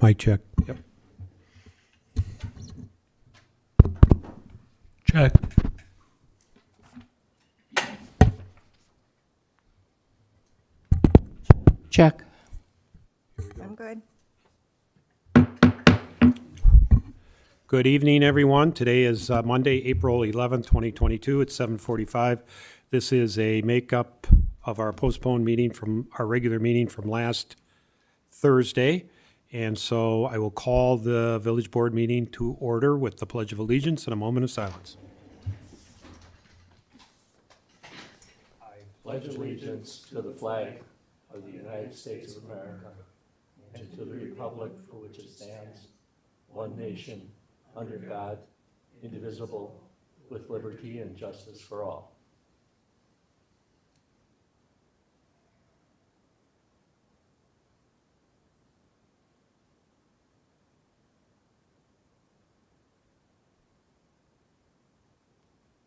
Mic check. Yep. Check. Check. I'm good. Good evening, everyone. Today is Monday, April 11th, 2022. It's 7:45. This is a makeup of our postponed meeting from our regular meeting from last Thursday. And so I will call the village board meeting to order with the Pledge of Allegiance and a moment of silence. Pledge allegiance to the flag of the United States of America and to the republic for which it stands, one nation, under God, indivisible, with liberty and justice for all.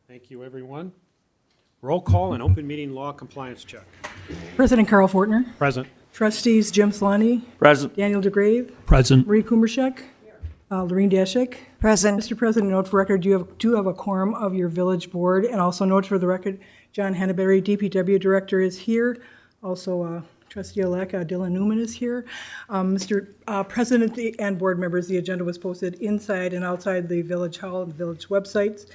Thank you, everyone. Roll call and open meeting law compliance check. President Carl Fortner. Present. Trustees Jim Solani. Present. Daniel DeGrave. Present. Marie Kumershek. Lorene Dashik. Present. Mr. President, note for record, you do have a quorum of your village board, and also note for the record, John Hannaberry, DPW Director, is here. Also, Trustee-elect Dylan Newman is here. Mr. President and board members, the agenda was posted inside and outside the village hall and village websites,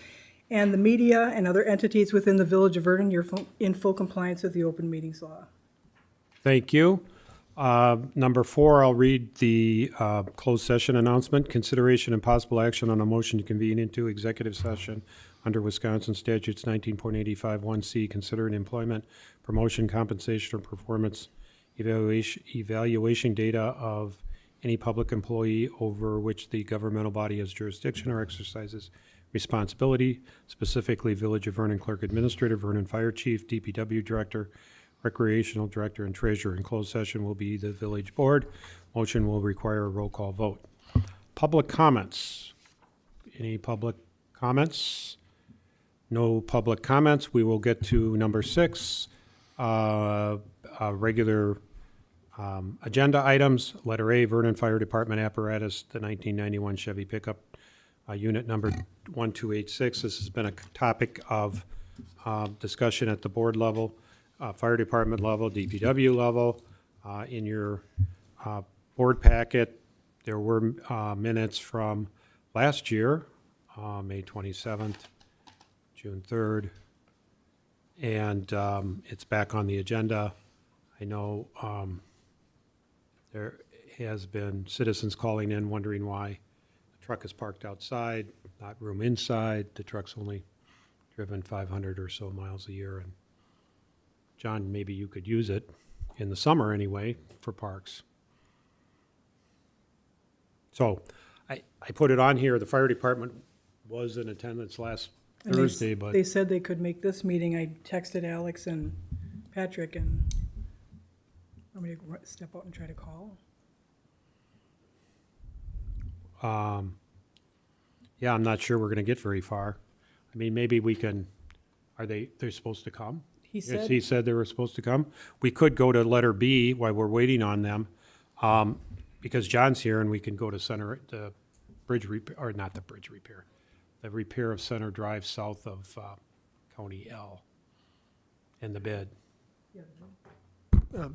and the media and other entities within the village of Vernon, you're in full compliance with the open meetings law. Thank you. Number 4, I'll read the closed session announcement. Consideration and possible action on a motion to convene into executive session under Wisconsin statutes 19.85(1)(c), considering employment, promotion, compensation, or performance evaluation data of any public employee over which the governmental body has jurisdiction or exercises responsibility, specifically Village of Vernon Clerk Administrator, Vernon Fire Chief, DPW Director, Recreational Director, and Treasurer. In closed session will be the village board. Motion will require a roll call vote. Public comments. Any public comments? No public comments. We will get to number 6, regular agenda items. Letter A, Vernon Fire Department apparatus, the 1991 Chevy pickup, unit number 1286. This has been a topic of discussion at the board level, fire department level, DPW level. In your board packet, there were minutes from last year, May 27th, June 3rd, and it's back on the agenda. I know there has been citizens calling in wondering why the truck is parked outside, not room inside. The truck's only driven 500 or so miles a year, and John, maybe you could use it in the summer anyway for parks. So I put it on here. The fire department was in attendance last And Thursday, but they said they could make this meeting. I texted Alex and Patrick, and want me to step out and try to call? yeah, I'm not sure we're going to get very far. I mean, maybe we can, they're supposed to come? He Yes, said, he said they were supposed to come. We could go to letter B while we're waiting on them, because John's here and we can go to the bridge repair, or not the bridge repair, the repair of Center Drive south of County L and the bid.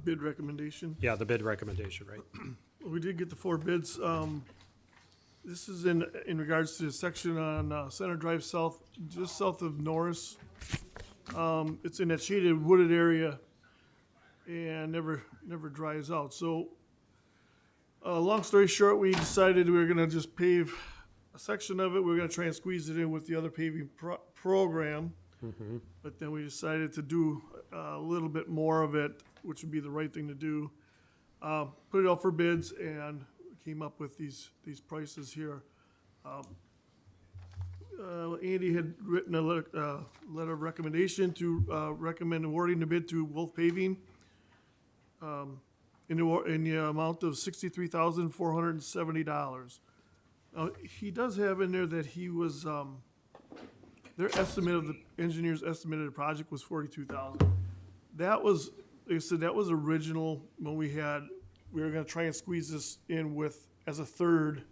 Bid recommendation. Yeah, the bid recommendation, right? We did get the 4 bids. This is in regards to the section on Center Drive South, just south of Norris. It's in that shaded wooded area and never dries out. So, long story short, we decided we were gonna just pave a section of it. We were gonna try and squeeze it in with the other paving program. But then we decided to do a little bit more of it, which would be the right thing to do. Put it out for bids and came up with these prices here. Andy had written a letter of recommendation to recommend awarding the bid to Wolf Paving in the amount of $63,470. He does have in there that he was their estimate of the engineer's estimated project was $42,000. That was, like I said, that was original when we were gonna try and squeeze this in as a third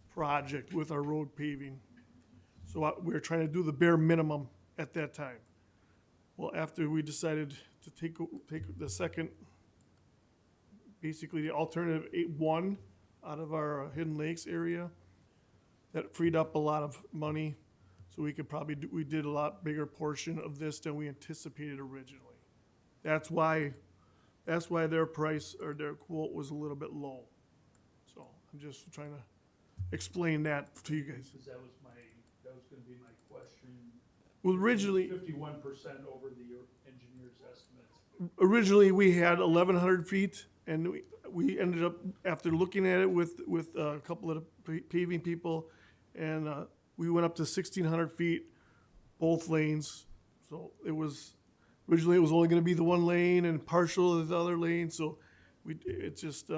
project with our road paving. So we were trying to do the bare minimum at that time. Well, after we decided to take the second, basically the alternative 1 out of our Hidden Lakes area, that freed up a lot of money. So we could probably we did a lot bigger portion of this than we anticipated originally. That's why their price or their quote was a little bit low. So I'm just trying to explain that to you guys. Because that was gonna be my question. Well, originally, 51% over the engineer's estimate. originally we had 1,100 feet, and we ended up, after looking at it with a couple of the paving people, and we went up to 1,600 feet, both lanes. So originally it was only gonna be the one lane and partial of the other lane, so it just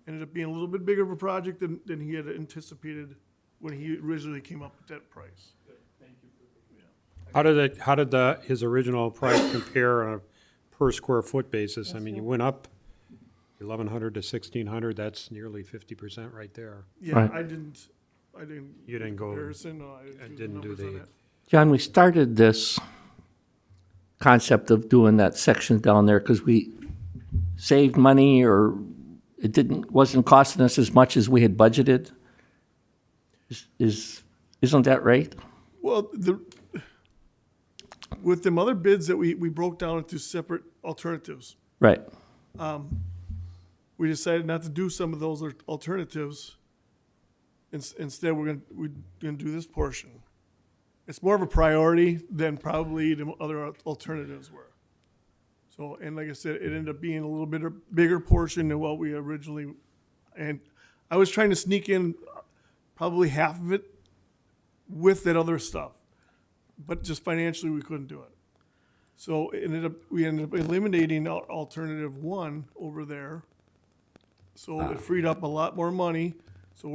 ended up being a little bit bigger of a project than he had anticipated when he originally came up with that price. Good, thank you for the. How did his original price compare on a per square foot basis, I mean, you went up 1,100 to 1,600, that's nearly 50% right there. Yeah, Right. I didn't. You didn't go, Comparison, no, I and didn't didn't do numbers on the, that. John, we started this concept of doing that section down there because we saved money or it wasn't costing us as much as we had budgeted. Isn't that right? Well, with them other bids that we broke down into separate alternatives, Right. we decided not to do some of those alternatives. Instead, we're gonna do this portion. It's more of a priority than probably the other alternatives were. So, and like I said, it ended up being a little bit bigger portion than what we originally, and I was trying to sneak in probably half of it with that other stuff, but just financially we couldn't do it. So we ended up eliminating alternative one over there. So it freed up a lot more money. So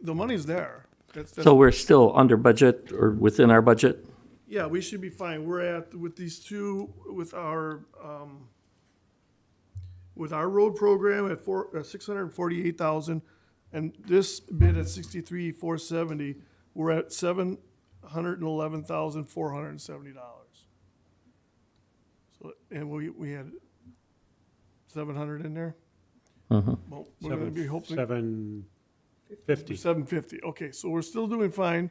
the money's there. That's So we're still under budget or within our budget? yeah, we should be fine. We're at with these two with our road program at 648,000, and this bid at 63,470. We're at $711,470. So and we had 700 in there. Well, we're going to be hoping 750. 750. Okay, so we're still doing fine.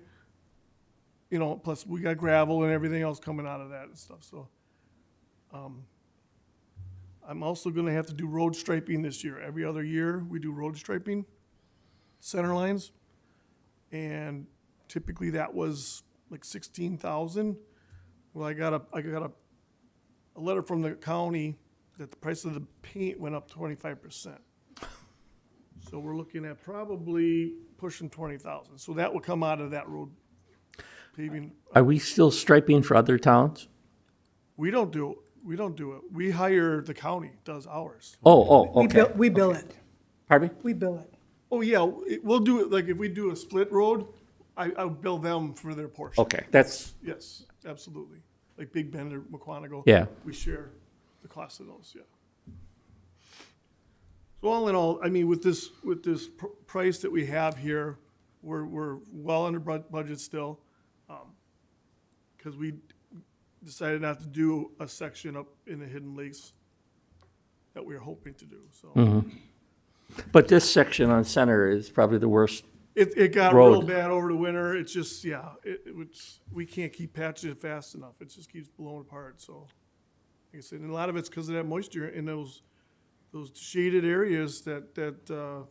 You know, plus we got gravel and everything else coming out of that and stuff. So, I'm also going to have to do road striping this year. Every other year we do road striping, center lines, and typically that was like 16,000. Well, I got a letter from the county that the price of the paint went up 25%. So we're looking at probably pushing 20,000. So that will come out of that road paving. Are we still striping for other towns? We don't do it. We hire the county does ours. Okay. We bill it. Pardon me? We bill it. Oh yeah, we'll do it. Like if we do a split road, I'll bill them for their portion. Okay, that's, Yes, absolutely. Like Big Bend or McQuantico. Yeah. We share the cost of those. Yeah. So all in all, I mean, with this price that we have here, we're well under budget still, because we decided not to do a section up in the Hidden Lakes that we were hoping to do. So but this section on Center is probably the worst. it got Road. real bad over the winter. It's just we can't keep patching it fast enough. It just keeps blowing apart. So like I said, and a lot of it's because of that moisture in those shaded areas that the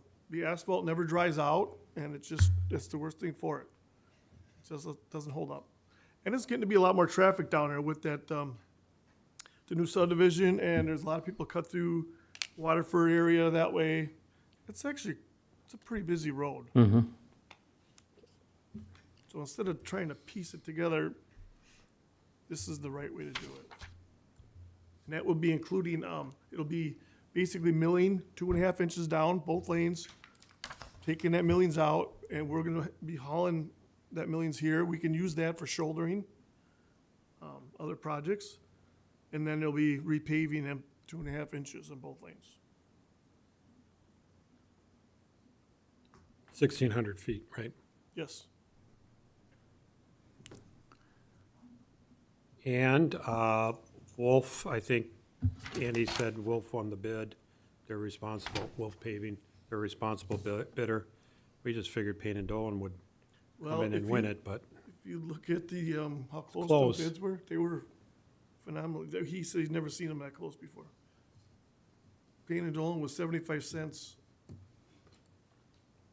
asphalt never dries out, and it's the worst thing for it. It just doesn't hold up. And it's getting to be a lot more traffic down there with that, the new subdivision, and there's a lot of people cut through Waterford area that way. It's a pretty busy road. So instead of trying to piece it together, this is the right way to do it. And that will be including, it'll be basically milling 2.5 inches down both lanes, taking that millings out, and we're gonna be hauling that millings here. We can use that for shouldering other projects, and then they'll be repaving them 2.5 inches on both lanes. 1,600 feet, right? Yes. And Wolf, I think Andy said Wolf won the bid. They're responsible, Wolf Paving, they're responsible bidder. We just figured Payne and Dolan would Well, come in and if win you- it, but If you look at the, how close Close. the bids were, they were phenomenal. He said he's never seen them that close before. Payne and Dolan was 75 cents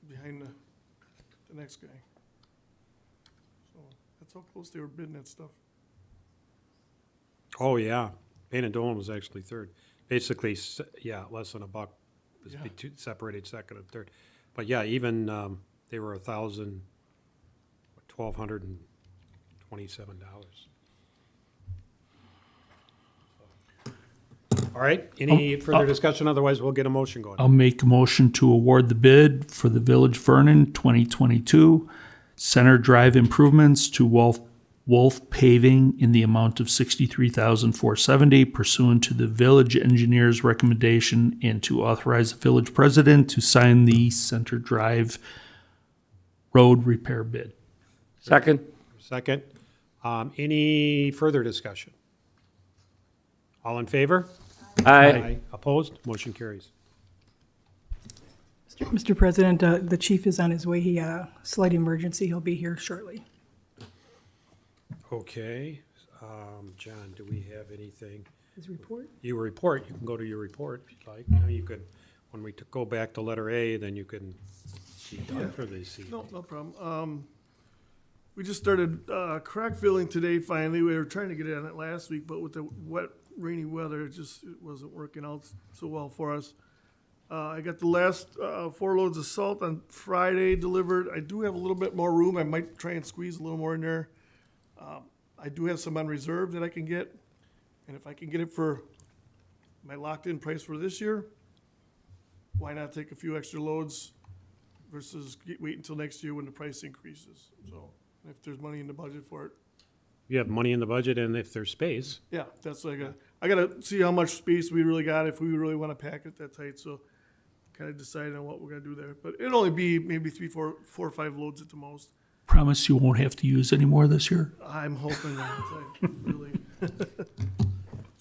behind the next guy. So that's how close they were bidding that stuff. oh yeah, Payne and Dolan was actually third. Basically, yeah, less than a buck was Yeah. separated second and third. But yeah, even they were $1,227. All right, any further discussion? Otherwise, we'll get a motion going. I'll make a motion to award the bid for the Village Vernon 2022 Center Drive improvements to Wolf Paving in the amount of $63,470 pursuant to the village engineer's recommendation, and to authorize the village president to sign the Center Drive road repair bid. Second? Second. Any further discussion? All in favor? Aye. Opposed? Motion carries. Mr. President, the chief is on his way. He had a slight emergency. He'll be here shortly. Okay. John, do we have anything? His report? Your report, you can go to your report if you'd like. Now you can, when we go back to letter A, then you can see done for the C. No problem. We just started crack filling today finally. We were trying to get on it last week, but with the wet, rainy weather, it wasn't working out so well for us. I got the last 4 loads of salt on Friday delivered. I do have a little bit more room. I might try and squeeze a little more in there. I do have some on reserve that I can get, and if I can get it for my locked-in price for this year, why not take a few extra loads versus wait until next year when the price increases? So if there's money in the budget for it, You have money in the budget, and if there's space, yeah, that's what I gotta see how much space we really got, if we really wanna pack it that tight, so kinda decide on what we're gonna do there. But it'll only be maybe 4 or 5 loads at the most. Promise you won't have to use any more this year? I'm hoping that, really.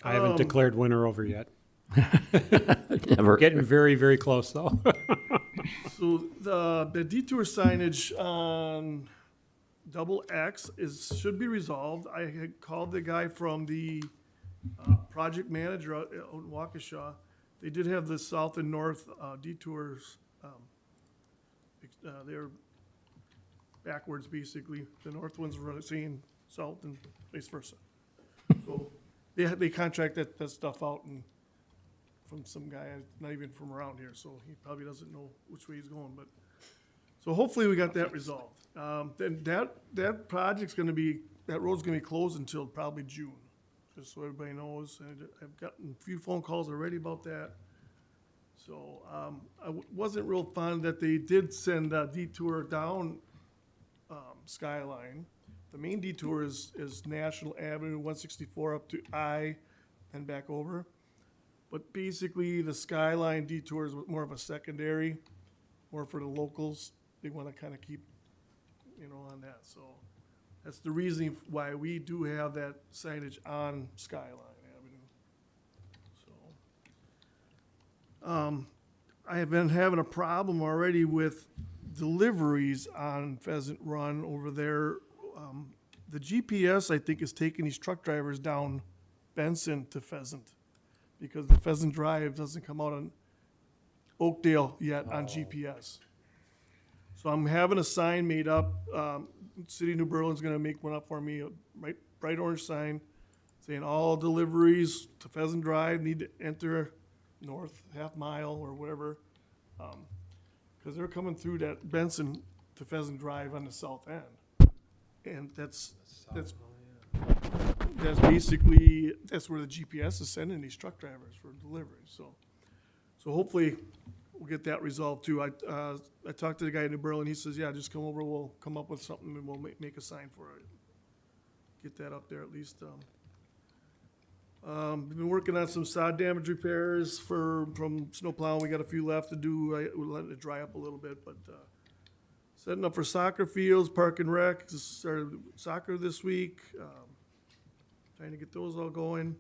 I haven't declared winter over yet. Never. Getting very, very close, though. So the detour signage on double X should be resolved. I had called the guy from the project manager out in Waukesha. They did have the south and north detours. They're backwards, basically. The north ones were seeing south and vice versa. So they contract that stuff out and from some guy, not even from around here, so he probably doesn't know which way he's going, but, so hopefully we got that resolved. Then that project's gonna be, that road's gonna be closed until probably June, just so everybody knows, and I've gotten a few phone calls already about that. So, wasn't real fond that they did send a detour down, Skyline. The main detour is National Avenue, 164 up to I and back over. But basically, the Skyline detour is more of a secondary, more for the locals. They want to kind of keep, on that. So that's the reason why we do have that signage on Skyline Avenue. So I have been having a problem already with deliveries on Pheasant Run over there. The GPS, I think, is taking these truck drivers down Benson to Pheasant, because the Pheasant Drive doesn't come out on Oakdale yet on GPS. So I'm having a sign made up. City of New Berlin's gonna make one up for me, a bright orange sign saying all deliveries to Pheasant Drive need to enter north half mile or whatever. Cause they're coming through that Benson to Pheasant Drive on the south end. And that's basically, that's where the GPS is sending these truck drivers for delivery, so hopefully we'll get that resolved too. I talked to the guy in New Berlin, he says, yeah, just come over, we'll come up with something and we'll make a sign for it. Get that up there at least. We've been working on some sod damage repairs from snow plowing, we got a few left to do, we're letting it dry up a little bit, but, setting up for soccer fields, park and rec, just started soccer this week, trying to get those all going.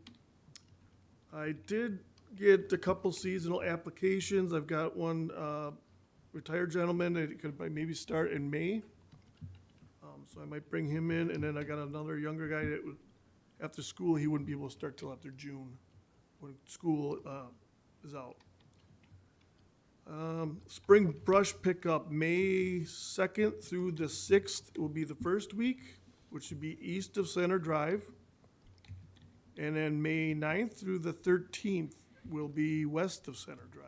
I did get a couple seasonal applications. I've got one retired gentleman that could maybe start in May. So I might bring him in, and then I got another younger guy that would, after school, he wouldn't be able to start till after June, when school is out. Spring brush pickup, May 2nd through the 6th will be the first week, which should be east of Center Drive. And then May 9th through the 13th will be west of Center Drive.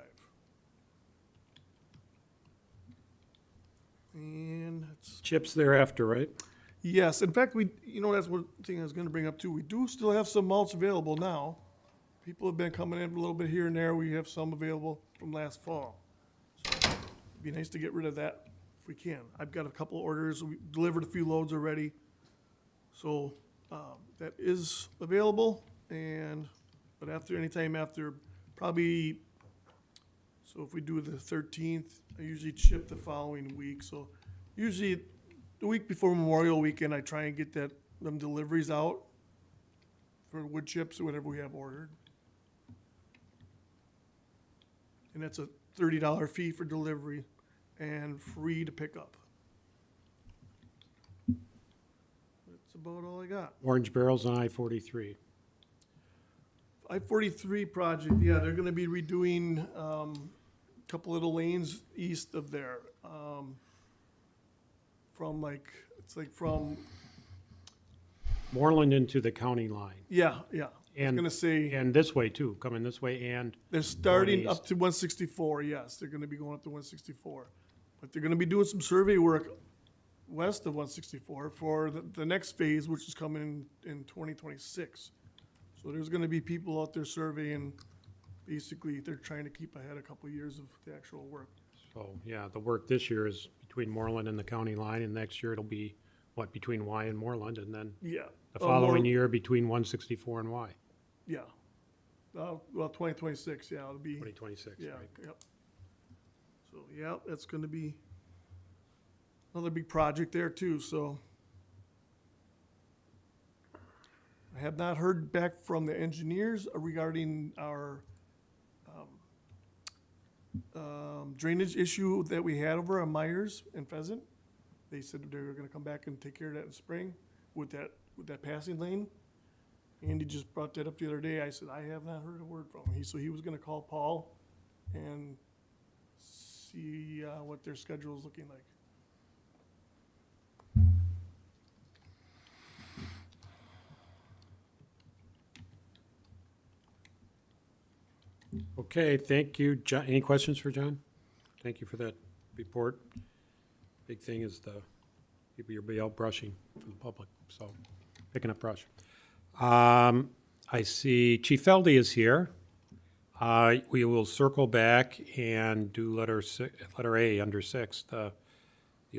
And it's, Chips thereafter, right? yes, in fact, that's one thing I was gonna bring up too. We do still have some mulch available now. People have been coming in a little bit here and there. We have some available from last fall. So it'd be nice to get rid of that if we can. I've got a couple orders. We delivered a few loads already. So that is available, but anytime after, probably, so if we do the 13th, I usually chip the following week. So usually the week before Memorial Weekend, I try and get them deliveries out for wood chips or whatever we have ordered. And that's a $30 fee for delivery and free to pick up. That's about all I got. Orange barrels on I-43. I-43 project, yeah, they're gonna be redoing, a couple little lanes east of there. From Moreland into the county line. yeah. I was And- gonna say, And this way too, coming this way and, they're starting east. up to 164, yes, they're gonna be going up to 164. But they're gonna be doing some survey work west of 164 for the next phase, which is coming in 2026. So there's gonna be people out there surveying, basically, they're trying to keep ahead a couple of years of the actual work. so, yeah, the work this year is between Moreland and the county line, and next year it'll be, what, between Y and Moreland, and then Yeah. the following year between 164 and Y, Yeah. Well, 2026, yeah, it'll be, 2026, yeah, right? yep. So, yeah, that's gonna be another big project there too, so. I have not heard back from the engineers regarding our drainage issue that we had over on Myers and Pheasant. They said they were gonna come back and take care of that in spring with that passing lane. Andy just brought that up the other day. I said, I have not heard a word from him. So he was gonna call Paul and see what their schedule is looking like. Okay, thank you. John, any questions for John? Thank you for that report. Big thing is you'll be out brushing for the public, so picking up brush. I see Chief Feldy is here. We will circle back and do letter A under 6, the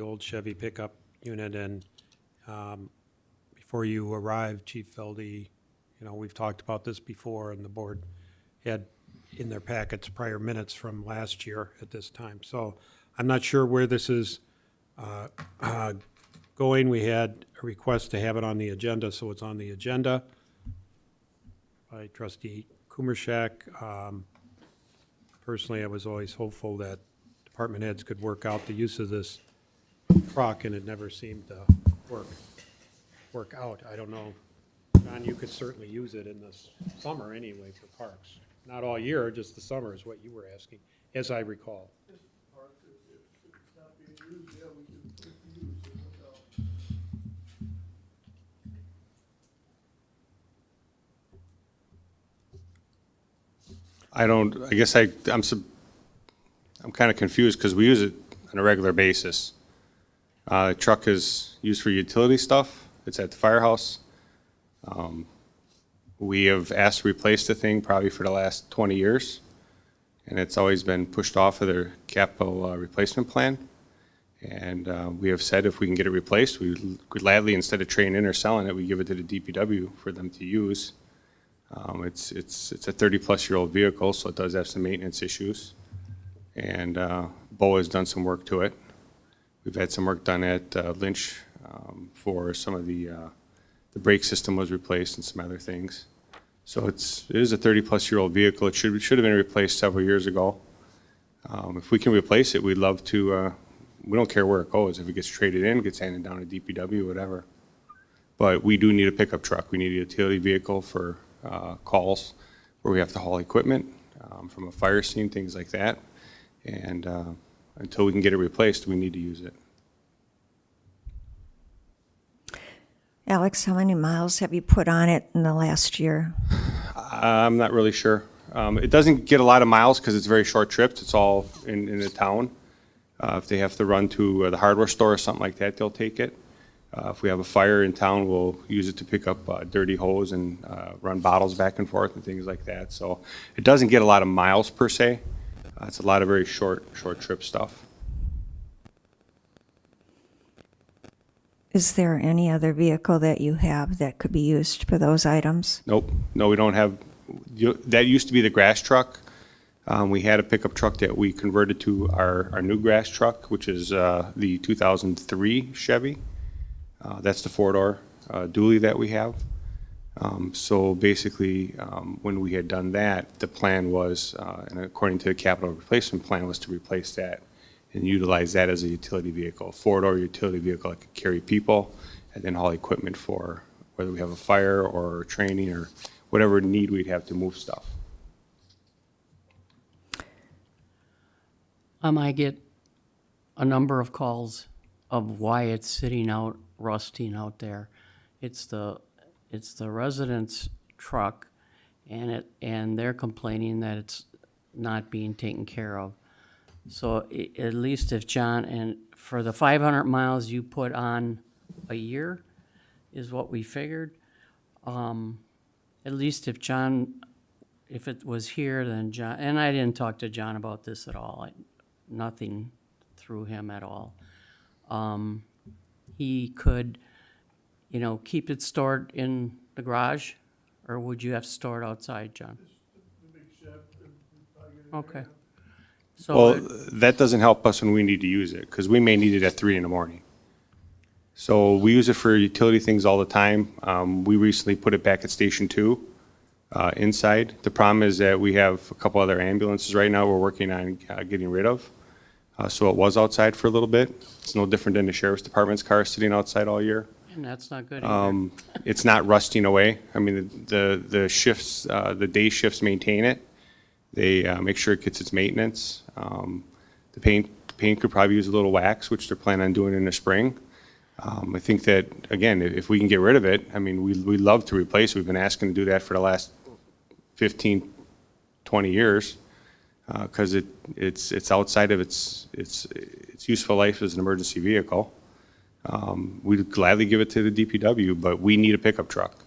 old Chevy pickup unit. And before you arrived, Chief Feldy, we've talked about this before, and the board had in their packets prior minutes from last year at this time. So I'm not sure where this is going. We had a request to have it on the agenda, so it's on the agenda by trustee Kumershak. Personally, I was always hopeful that department heads could work out the use of this truck, and it never seemed to work out. I don't know. John, you could certainly use it in the summer anyway for parks. Not all year, just the summer is what you were asking, as I recall. I guess I'm kind of confused because we use it on a regular basis. The truck is used for utility stuff. It's at the firehouse. We have asked to replace the thing probably for the last 20 years, and it's always been pushed off of their capital replacement plan. And we have said if we can get it replaced, we would gladly, instead of trading in or selling it, we give it to the DPW for them to use. It's a 30-plus-year-old vehicle, so it does have some maintenance issues. And Bo has done some work to it. We've had some work done at Lynch for some of the brake system was replaced and some other things. So it is a 30-plus-year-old vehicle. It should have been replaced several years ago. If we can replace it, we'd love to. We don't care where it goes. If it gets traded in, gets handed down to DPW, whatever. But we do need a pickup truck. We need a utility vehicle for calls where we have to haul equipment from a fire scene, things like that. And until we can get it replaced, we need to use it. Alex, how many miles have you put on it in the last year? I'm not really sure. It doesn't get a lot of miles because it's very short trips. It's all in the town. If they have to run to the hardware store or something like that, they'll take it. If we have a fire in town, we'll use it to pick up dirty hose and run bottles back and forth and things like that. So it doesn't get a lot of miles per se. It's a lot of very short trip stuff. Is there any other vehicle that you have that could be used for those items? Nope, no, we don't have, that used to be the grass truck. We had a pickup truck that we converted to our new grass truck, which is the 2003 Chevy. That's the four-door dually that we have. So basically, when we had done that, the plan was, and according to the capital replacement plan, was to replace that and utilize that as a utility vehicle, a four-door utility vehicle that could carry people and then haul equipment for whether we have a fire or training or whatever need we'd have to move stuff. I get a number of calls of why it's sitting out, rusting out there. It's the residents' truck, and they're complaining that it's not being taken care of. So at least if John, and for the 500 miles you put on a year is what we figured. At least if John, if it was here, then John, and I didn't talk to John about this at all. Nothing through him at all. He could, keep it stored in the garage, or would you have to store it outside, John? Okay. Well, So, that doesn't help us when we need to use it, because we may need it at 3 in the morning. So we use it for utility things all the time. We recently put it back at Station 2 inside. The problem is that we have a couple other ambulances right now we're working on getting rid of. So it was outside for a little bit. It's no different than the sheriff's department's car sitting outside all year. and that's not good either. It's not rusting away. I mean, the shifts, the day shifts maintain it. They make sure it gets its maintenance. The paint could probably use a little wax, which they're planning on doing in the spring. I think that, again, if we can get rid of it, I mean, we love to replace it. We've been asking to do that for the last 15, 20 years, because it's outside of its useful life as an emergency vehicle. We'd gladly give it to the DPW, but we need a pickup truck.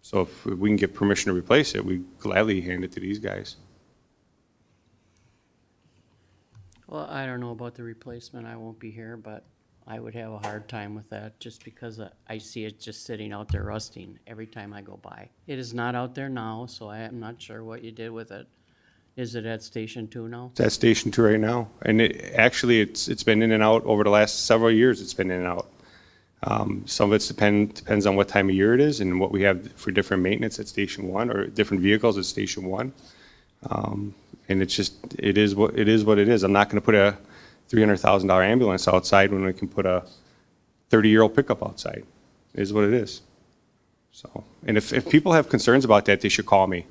So if we can get permission to replace it, we gladly hand it to these guys. Well, I don't know about the replacement, I won't be here, but I would have a hard time with that, just because I see it just sitting out there rusting every time I go by. It is not out there now, so I am not sure what you did with it. Is it at Station 2 now? It's at Station 2 right now, and it's been in and out over the last several years. It's been in and out. Some of it depends on what time of year it is and what we have for different maintenance at Station 1 or different vehicles at Station 1. And it is what it is. I'm not going to put a $300,000 ambulance outside when we can put a 30-year-old pickup outside. It is what it is. So, and if people have concerns about that, they should call me,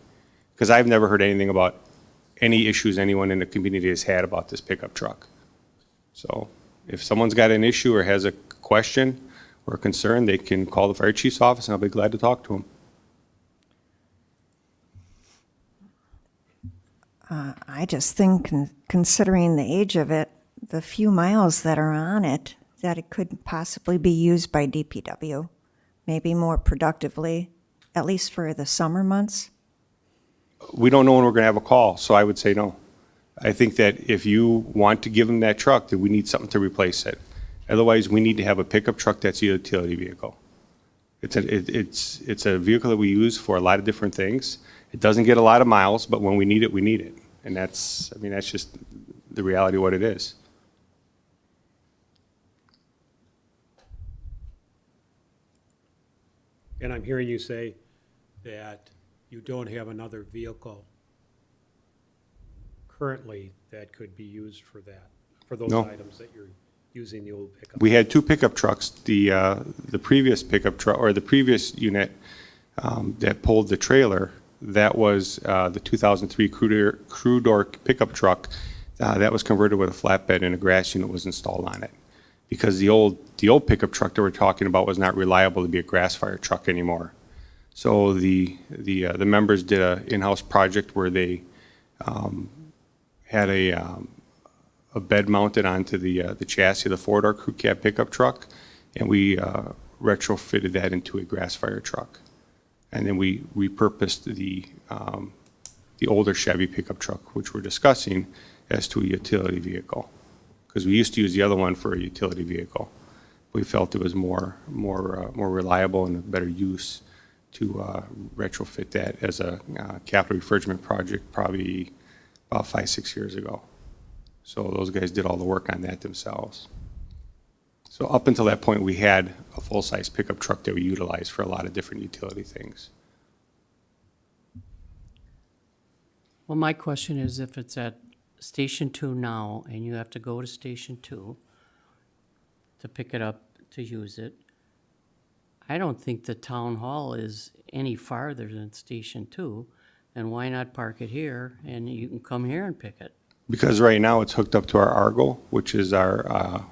because I've never heard anything about any issues anyone in the community has had about this pickup truck. So if someone's got an issue or has a question or a concern, they can call the fire chief's office, and I'll be glad to talk to them. I just think, considering the age of it, the few miles that are on it, that it could possibly be used by DPW, maybe more productively, at least for the summer months. We don't know when we're going to have a call, so I would say no. I think that if you want to give them that truck, then we need something to replace it. Otherwise, we need to have a pickup truck that's a utility vehicle. It's a vehicle that we use for a lot of different things. It doesn't get a lot of miles, but when we need it, we need it. And that's just the reality of what it is. And I'm hearing you say that you don't have another vehicle currently that could be used for that, for those No. items that you're using the old pickup. We had two pickup trucks. The previous pickup truck, or the previous unit that pulled the trailer, that was the 2003 crew door pickup truck. That was converted with a flatbed, and a grass unit was installed on it. Because the old pickup truck that we're talking about was not reliable to be a grass fire truck anymore. So the members did an in-house project where they had a bed mounted onto the chassis of the four-door crew cab pickup truck, and we retrofitted that into a grass fire truck. And then we repurposed the older Chevy pickup truck, which we're discussing, as to a utility vehicle. because we used to use the other one for a utility vehicle. We felt it was more reliable and a better use to retrofit that as a capital refrigerant project probably about 5-6 years ago. So those guys did all the work on that themselves. So up until that point, we had a full-size pickup truck that we utilized for a lot of different utility things. Well, my question is if it's at Station 2 now and you have to go to Station 2 to pick it up to use it, I don't think the town hall is any farther than Station 2. And why not park it here and you can come here and pick it? Because right now it's hooked up to our Argo, which is our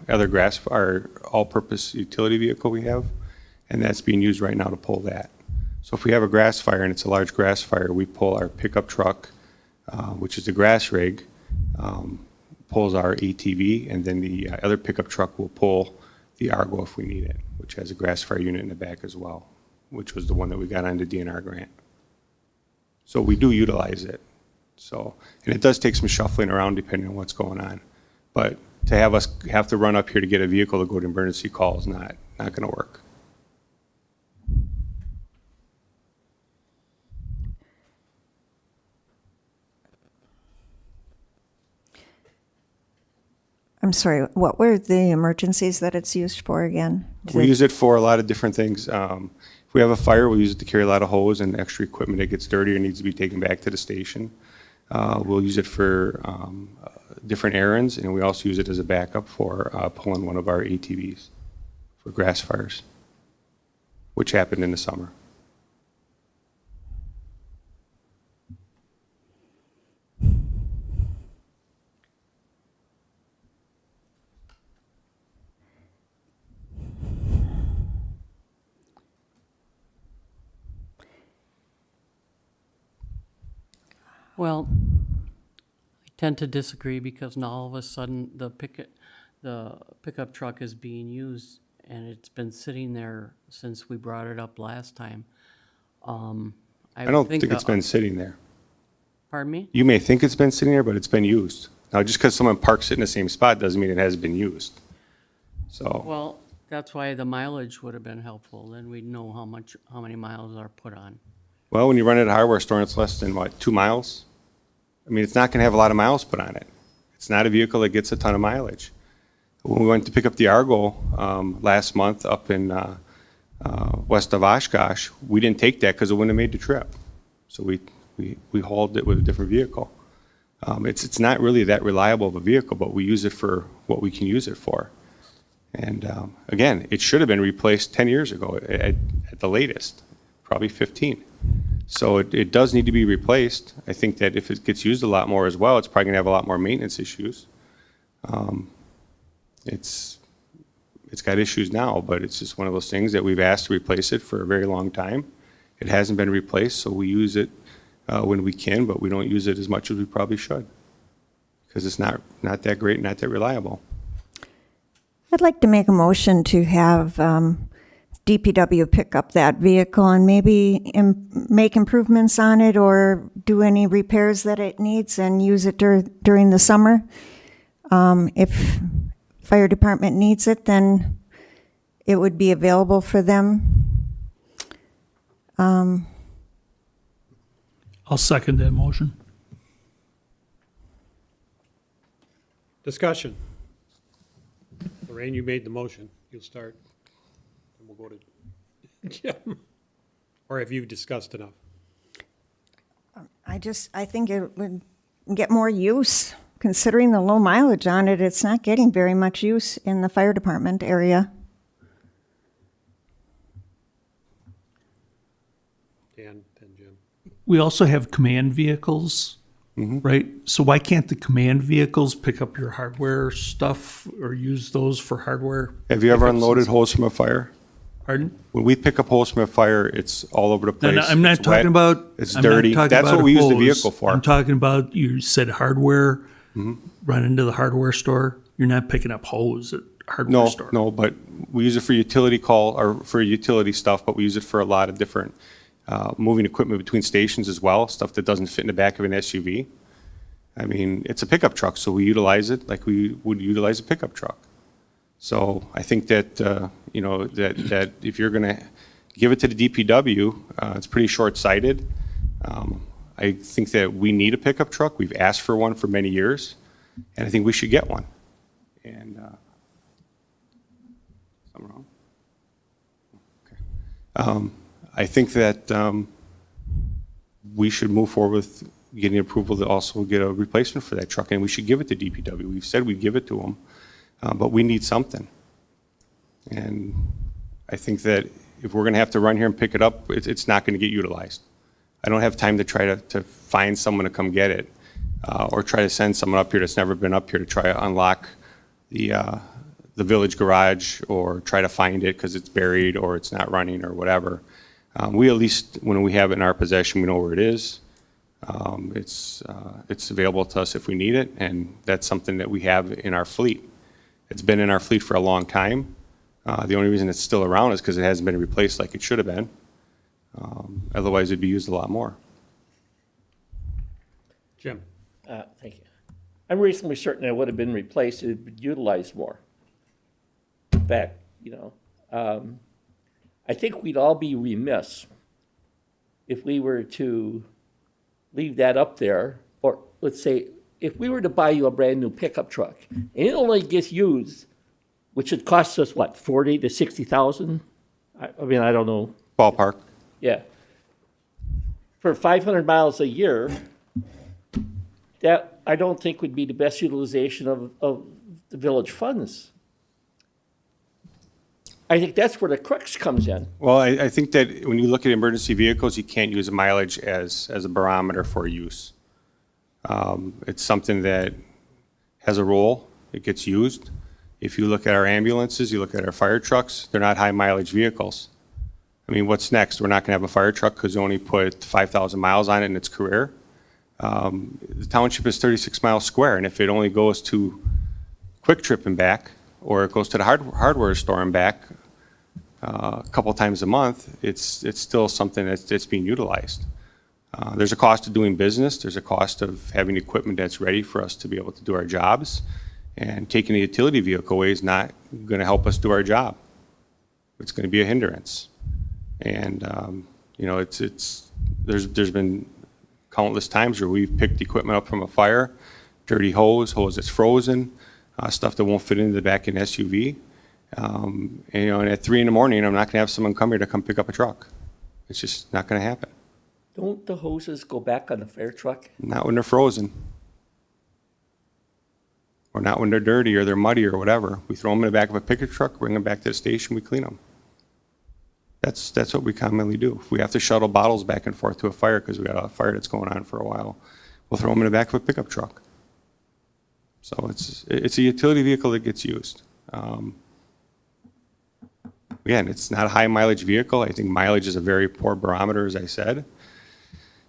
our all-purpose utility vehicle we have, and that's being used right now to pull that. So if we have a grass fire and it's a large grass fire, we pull our pickup truck, which is the grass rig, pulls our ATV, and then the other pickup truck will pull the Argo if we need it, which has a grass fire unit in the back as well, which was the one that we got on the DNR grant. So we do utilize it. So, and it does take some shuffling around depending on what's going on. But to have us have to run up here to get a vehicle to go to emergency call is not going to work. I'm sorry, what were the emergencies that it's used for again? We use it for a lot of different things. If we have a fire, we use it to carry a lot of hose and extra equipment that gets dirty or needs to be taken back to the station. We'll use it for different errands, and we also use it as a backup for pulling one of our ATVs for grass fires, which happened in the summer. Well, I tend to disagree because now all of a sudden the pickup truck is being used and it's been sitting there since we brought it up last time. I don't think it's been sitting there. Pardon me? You may think it's been sitting there, but it's been used. Now, just because someone parks it in the same spot doesn't mean it hasn't been used. So, Well, that's why the mileage would have been helpful. Then we'd know how many miles are put on. well, when you run it at a hardware store, it's less than, what, 2 miles? I mean, it's not going to have a lot of miles put on it. It's not a vehicle that gets a ton of mileage. When we went to pick up the Argo last month up in west of Oshkosh, we didn't take that because it wouldn't have made the trip. So we hauled it with a different vehicle. It's not really that reliable of a vehicle, but we use it for what we can use it for. And again, it should have been replaced 10 years ago at the latest, probably 15. So it does need to be replaced. I think that if it gets used a lot more as well, it's probably going to have a lot more maintenance issues. It's got issues now, but it's just one of those things that we've asked to replace it for a very long time. It hasn't been replaced, so we use it when we can, but we don't use it as much as we probably should because it's not that great, not that reliable. I'd like to make a motion to have DPW pick up that vehicle and maybe make improvements on it or do any repairs that it needs and use it during the summer. If fire department needs it, then it would be available for them. I'll second that motion. Discussion. Lorraine, you made the motion. You'll start. And we'll go to Jim. Or have you discussed enough? I think it would get more use. Considering the low mileage on it, it's not getting very much use in the fire department area. Dan, then Jim. We also have command vehicles, right? So why can't the command vehicles pick up your hardware stuff or use those for hardware? Have you ever pickups? unloaded hose from a fire? Pardon? When we pick up hose from a fire, it's all over the place. No, I'm not It's wet, talking about. It's I'm not dirty. talking That's about what we use the hose. vehicle for. I'm talking about, you said hardware, run into the hardware store. You're not picking up hose at hardware store. No, but we use it for utility call or for utility stuff, but we use it for a lot of different moving equipment between stations as well, stuff that doesn't fit in the back of an SUV. I mean, it's a pickup truck, so we utilize it like we would utilize a pickup truck. So I think that, you know, that if you're gonna give it to the DPW, it's pretty short-sighted. I think that we need a pickup truck. We've asked for one for many years, and I think we should get one. And, something wrong? Okay. I think that, we should move forward with getting approval to also get a replacement for that truck, and we should give it to DPW. We've said we'd give it to them, but we need something. And I think that if we're gonna have to run here and pick it up, it's not gonna get utilized. I don't have time to try to find someone to come get it, or try to send someone up here that's never been up here to try to unlock the village garage, or try to find it because it's buried or it's not running or whatever. We at least, when we have it in our possession, we know where it is. It's available to us if we need it, and that's something that we have in our fleet. It's been in our fleet for a long time. The only reason it's still around is because it hasn't been replaced like it should have been. Otherwise, it'd be used a lot more. Jim? Thank you. I'm reasonably certain it would have been replaced, it would be utilized more. In fact, you know, I think we'd all be remiss if we were to leave that up there, or let's say, if we were to buy you a brand-new pickup truck, and it only gets used, which would cost us, what, 40 to 60,000? I mean, I don't know. Ballpark. Yeah. For 500 miles a year, that I don't think would be the best utilization of the village funds. I think that's where the crux comes in. Well, I think that when you look at emergency vehicles, you can't use mileage as a barometer for use. It's something that has a role, it gets used. If you look at our ambulances, you look at our fire trucks, they're not high mileage vehicles. I mean, what's next? We're not gonna have a fire truck because you only put 5,000 miles on it in its career. The township is 36 miles square, and if it only goes to Quick Trip and back, or it goes to the hardware store and back a couple times a month, it's still something that's being utilized. There's a cost of doing business. There's a cost of having equipment that's ready for us to be able to do our jobs. And taking a utility vehicle away is not going to help us do our job. It's going to be a hindrance. And you know, there's been countless times where we've picked equipment up from a fire, dirty hose that's frozen, stuff that won't fit into the back of an SUV. And, you know, and at 3 a.m, I'm not going to have someone come here to come pick up a truck. It's just not going to happen. Don't the hoses go back on the fire truck? Not when they're frozen. Or not when they're dirty or they're muddy or whatever. We throw them in the back of a pickup truck, bring them back to the station, we clean them. That's what we commonly do. If we have to shuttle bottles back and forth to a fire because we got a fire that's going on for a while, we'll throw them in the back of a pickup truck. So it's a utility vehicle that gets used. Again, it's not a high mileage vehicle. I think mileage is a very poor barometer, as I said.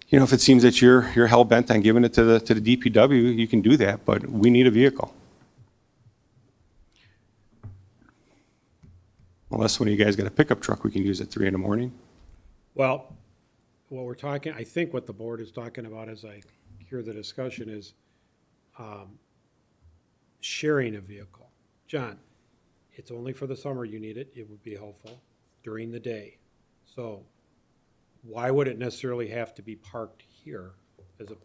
You know, if it seems that you're hell bent on giving it to the DPW, you can do that, but we need a vehicle. Unless when you guys got a pickup truck, we can use at 3 a.m. Well, what we're talking, I think what the board is talking about as I hear the discussion is sharing a vehicle. John, it's only for the summer you need it. It would be helpful during the day. So why would it necessarily have to be parked here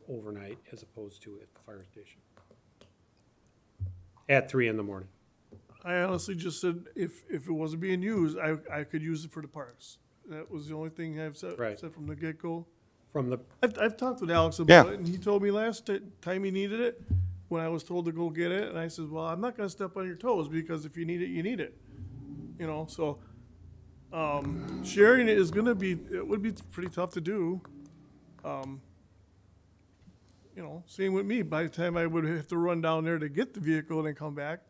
overnight as opposed to at the fire station? At 3 a.m. I honestly just said if it wasn't being used, I could use it for the parks. That was the only thing I've said, Right. said from the get-go. From the, I've talked with Alex Yeah. about it, and he told me last time he needed it, when I was told to go get it, and I said, well, I'm not gonna step on your toes, because if you need it, you need it. You know, so, sharing it is gonna be, it would be pretty tough to do. You know, same with me, by the time I would have to run down there to get the vehicle and then come back,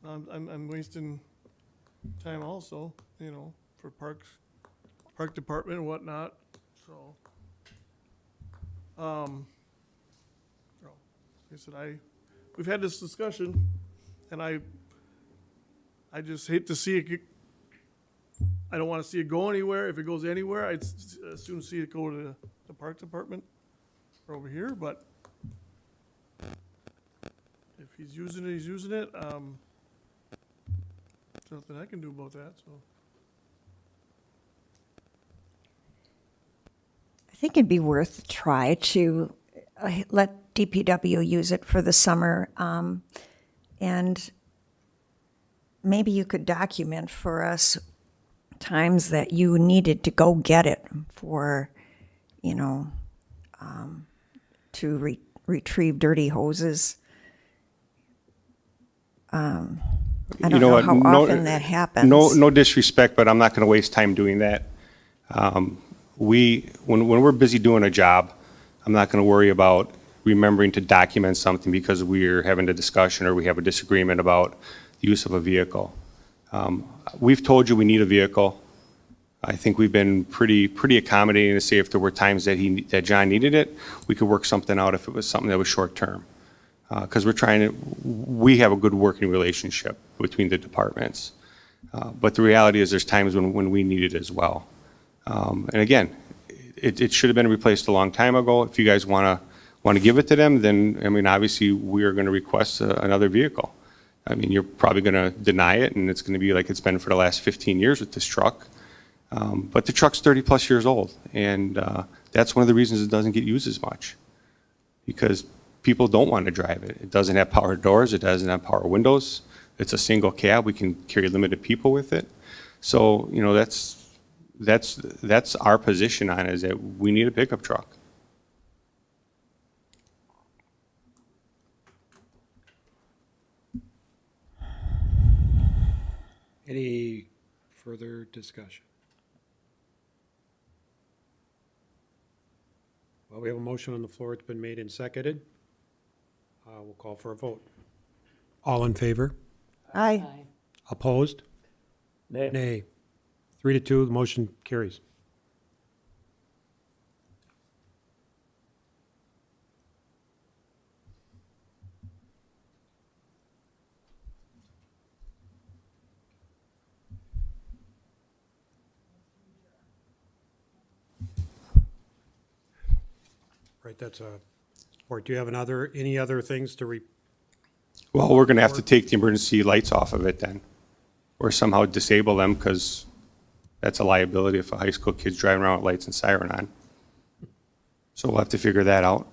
I'm wasting time also, you know, for park department and whatnot, so. Like I said, we've had this discussion, and I just hate to see it I don't wanna see it go anywhere. If it goes anywhere, I'd as soon see it go to the park department or over here, but if he's using it, he's using it. There's nothing I can do about that, so. I think it'd be worth a try to let DPW use it for the summer. And maybe you could document for us times that you needed to go get it for, to retrieve dirty hoses. I don't You know know what? how No- often that happens. No disrespect, but I'm not going to waste time doing that. When we're busy doing a job, I'm not going to worry about remembering to document something because we're having a discussion or we have a disagreement about the use of a vehicle. We've told you we need a vehicle. I think we've been pretty accommodating to say if there were times that John needed it, we could work something out if it was something that was short term. Because we have a good working relationship between the departments. But the reality is there's times when we need it as well. And again, it should have been replaced a long time ago. If you guys want to give it to them, then, I mean, obviously, we are going to request another vehicle. I mean, you're probably going to deny it, and it's going to be like it's been for the last 15 years with this truck. But the truck's 30-plus years old, and that's one of the reasons it doesn't get used as much, because people don't want to drive it. It doesn't have power doors. It doesn't have power windows. It's a single cab. We can carry limited people with it. So, that's our position on it, is that we need a pickup truck. Any further discussion? Well, we have a motion on the floor. It's been made and seconded. We'll call for a vote. All in favor? Aye. Opposed? Nay. Nay. 3-2, the motion carries. Right, that's a, or do you have any other things to Well, we're going to have to take the emergency lights off of it then, or somehow disable them, because that's a liability if a high school kid's driving around with lights and siren on. So we'll have to figure that out.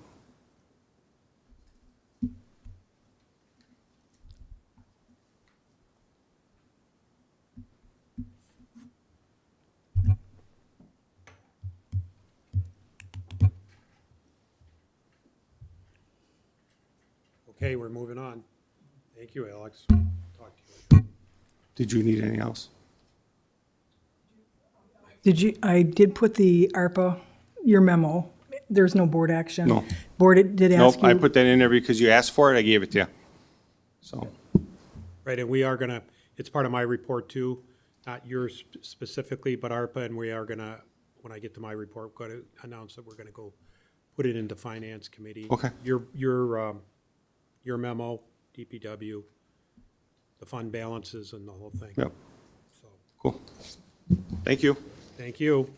Okay, we're moving on. Thank you, Alex. Talk to you. Did you need anything else? I did put the ARPA, your memo. There's no board action. No. Board did ask Nope, you. I put that in there because you asked for it, I gave it to you. So, Right, and we are gonna, it's part of my report too, not yours specifically, but ARPA, and we are gonna, when I get to my report, gonna announce that we're gonna go put it into Finance Committee. Okay. Your memo, DPW, the fund balances and the whole thing. yep, So, cool. Thank you. thank you.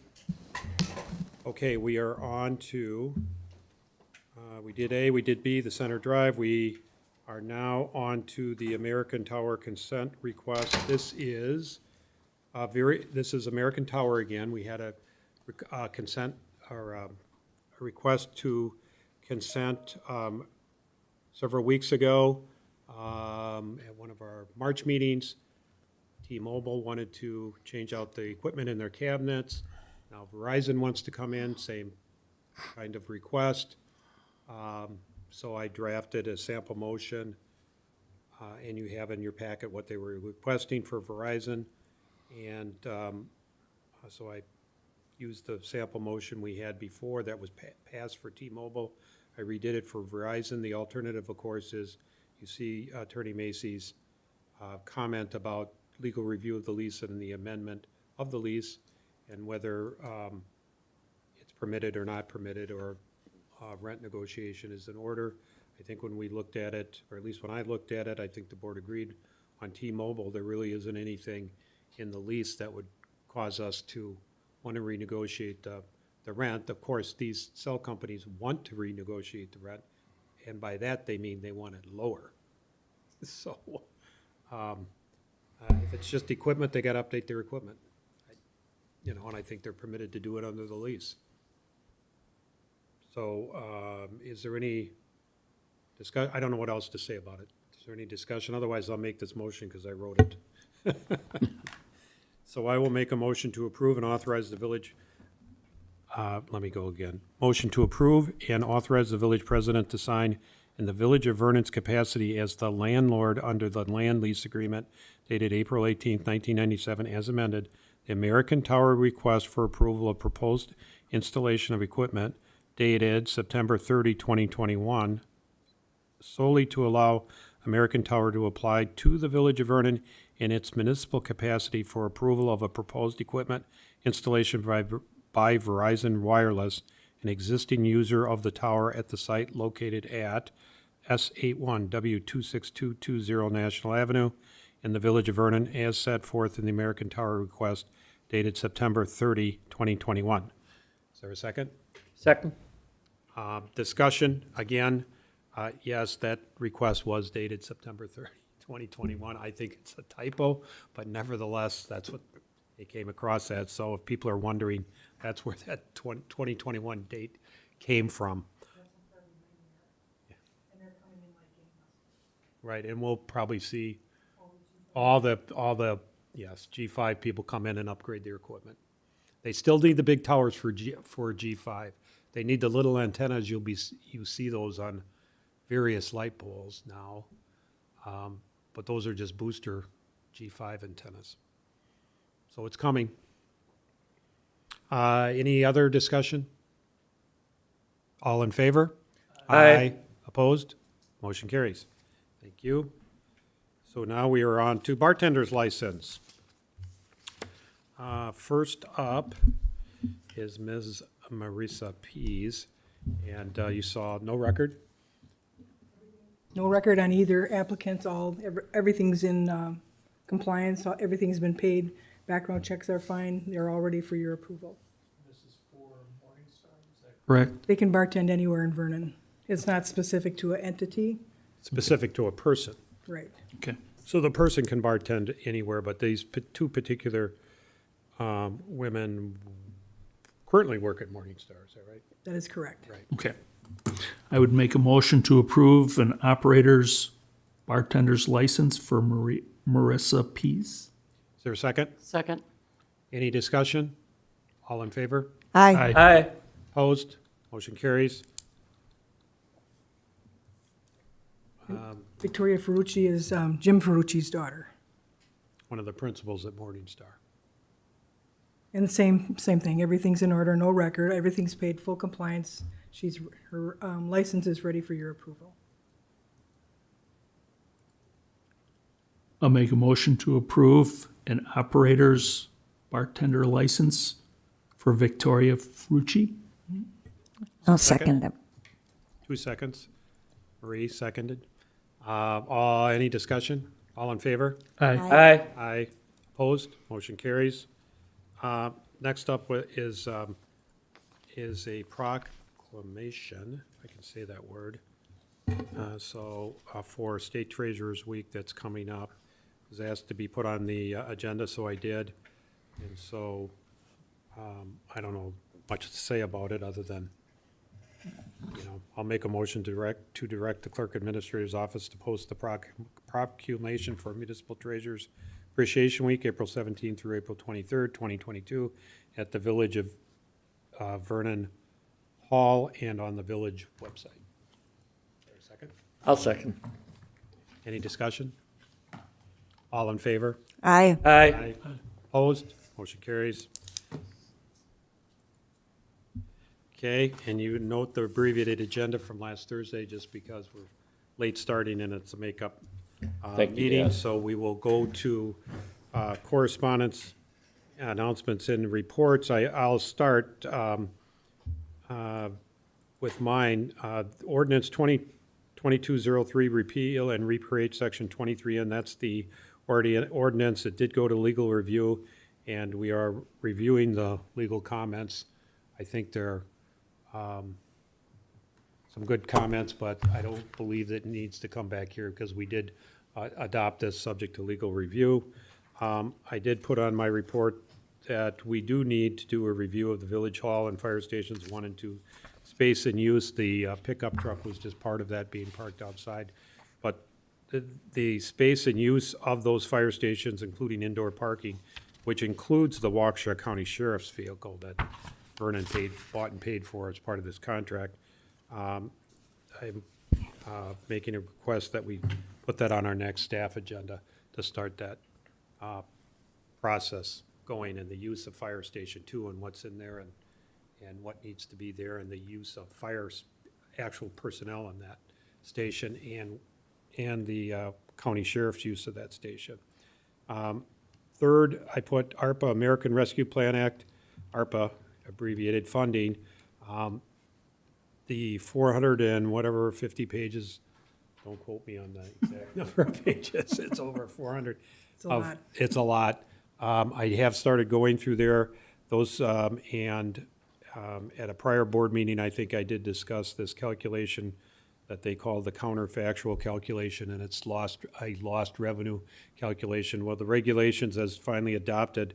Okay, we are on to, we did A, we did B, the Center Drive. We are now on to the American Tower consent request. This is American Tower again. We had a consent, or a request to consent several weeks ago at one of our March meetings. T-Mobile wanted to change out the equipment in their cabinets. Now Verizon wants to come in, same kind of request. So I drafted a sample motion, and you have in your packet what they were requesting for Verizon. And so I used the sample motion we had before that was passed for T-Mobile. I redid it for Verizon. The alternative, of course, is you see Attorney Macy's comment about legal review of the lease and the amendment of the lease, and whether it's permitted or not permitted, or rent negotiation is in order. I think when we looked at it, or at least when I looked at it, I think the board agreed on T-Mobile, there really isn't anything in the lease that would cause us to want to renegotiate the rent. Of course, these cell companies want to renegotiate the rent, and by that, they mean they want it lower. So, if it's just equipment, they gotta update their equipment. You know, and I think they're permitted to do it under the lease. So, is there any I don't know what else to say about it. Is there any discussion? Otherwise, I'll make this motion because I wrote it. So I will make a motion to approve and authorize the village, let me go again. Motion to approve and authorize the village president to sign in the Village of Vernon's capacity as the landlord under the land lease agreement dated April 18th, 1997, as amended, the American Tower request for approval of proposed installation of equipment dated September 30, 2021, solely to allow American Tower to apply to the Village of Vernon in its municipal capacity for approval of a proposed equipment installation by Verizon Wireless, an existing user of the tower at the site located at S81W26220 National Avenue in the Village of Vernon, as set forth in the American Tower request dated September 30, 2021. Is there a second? Second? Discussion, again, yes, that request was dated September 30, 2021. I think it's a typo, but nevertheless, that's what they came across that. So if people are wondering, that's where that 2021 date came from. Right, and we'll probably see all the, yes, G5 people come in and upgrade their equipment. They still need the big towers for G5. They need the little antennas. You see those on various light poles now. But those are just booster G5 antennas. So it's coming. Any other discussion? All in favor? Aye. Opposed? Motion carries. Thank you. So now we are on to bartender's license. First up is Ms. Marisa Pease, and you saw no record? No record on either applicant, everything's in compliance, everything's been paid, background checks are fine, they're all ready for your approval. Correct? They can bartend anywhere in Vernon. It's not specific to an entity, Specific to a person. right? Okay. So the person can bartend anywhere, but these two particular women currently work at Morningstar, is that right? That is correct. Right. Okay. I would make a motion to approve an operator's bartender's license for Marissa Pease. Is there a second? Second? Any discussion? All in favor? Aye. Aye. Opposed? Motion carries. Victoria Ferrucci is Jim Ferrucci's daughter. One of the principals at Morningstar. And same thing, everything's in order, no record, everything's paid, full compliance. Her license is ready for your approval. I'll make a motion to approve an operator's bartender license for Victoria Frucci. I'll second them. 2 seconds. Marie seconded. Any discussion? All in favor? Aye. Aye. Aye. Opposed? Motion carries. Next up is a proclamation, if I can say that word. For State Treasurer's Week that's coming up, I was asked to be put on the agenda, so I did. And so, I don't know much to say about it other than, I'll make a motion to direct the Clerk Administrator's Office to post the proclamation for Municipal Treasurers Appreciation Week, April 17th through April 23rd, 2022, at the Village of Vernon Hall and on the village website. Is there a second? I'll second. Any discussion? All in favor? Aye. Aye. Opposed? Motion carries. Okay, and you note the abbreviated agenda from last Thursday, just because we're late starting and it's a makeup Thank you, meeting. yes. So we will go to correspondence, announcements, and reports. I'll start with mine. Ordinance 2203, repeal and recreate Section 23, and that's the ordinance that did go to legal review, and we are reviewing the legal comments. I think there are some good comments, but I don't believe that it needs to come back here because we did adopt this subject to legal review. I did put on my report that we do need to do a review of the village hall and fire stations 1 and 2 space and use. The pickup truck was just part of that being parked outside. But the space and use of those fire stations, including indoor parking, which includes the Waukesha County Sheriff's vehicle that Vernon bought and paid for as part of this contract. I'm making a request that we put that on our next staff agenda to start that process going, and the use of Fire Station 2 and what's in there and what needs to be there, and the use of actual personnel in that station and the county sheriff's use of that station. Third, I put ARPA, American Rescue Plan Act, ARPA abbreviated funding. The 400 and whatever 50 pages, don't quote me on the exact number of pages, it's over 400. It's a lot. It's a lot. I have started going through there, those, and at a prior board meeting, I think I did discuss this calculation that they call the counterfactual calculation, and it's a lost revenue calculation. Well, the regulations as finally adopted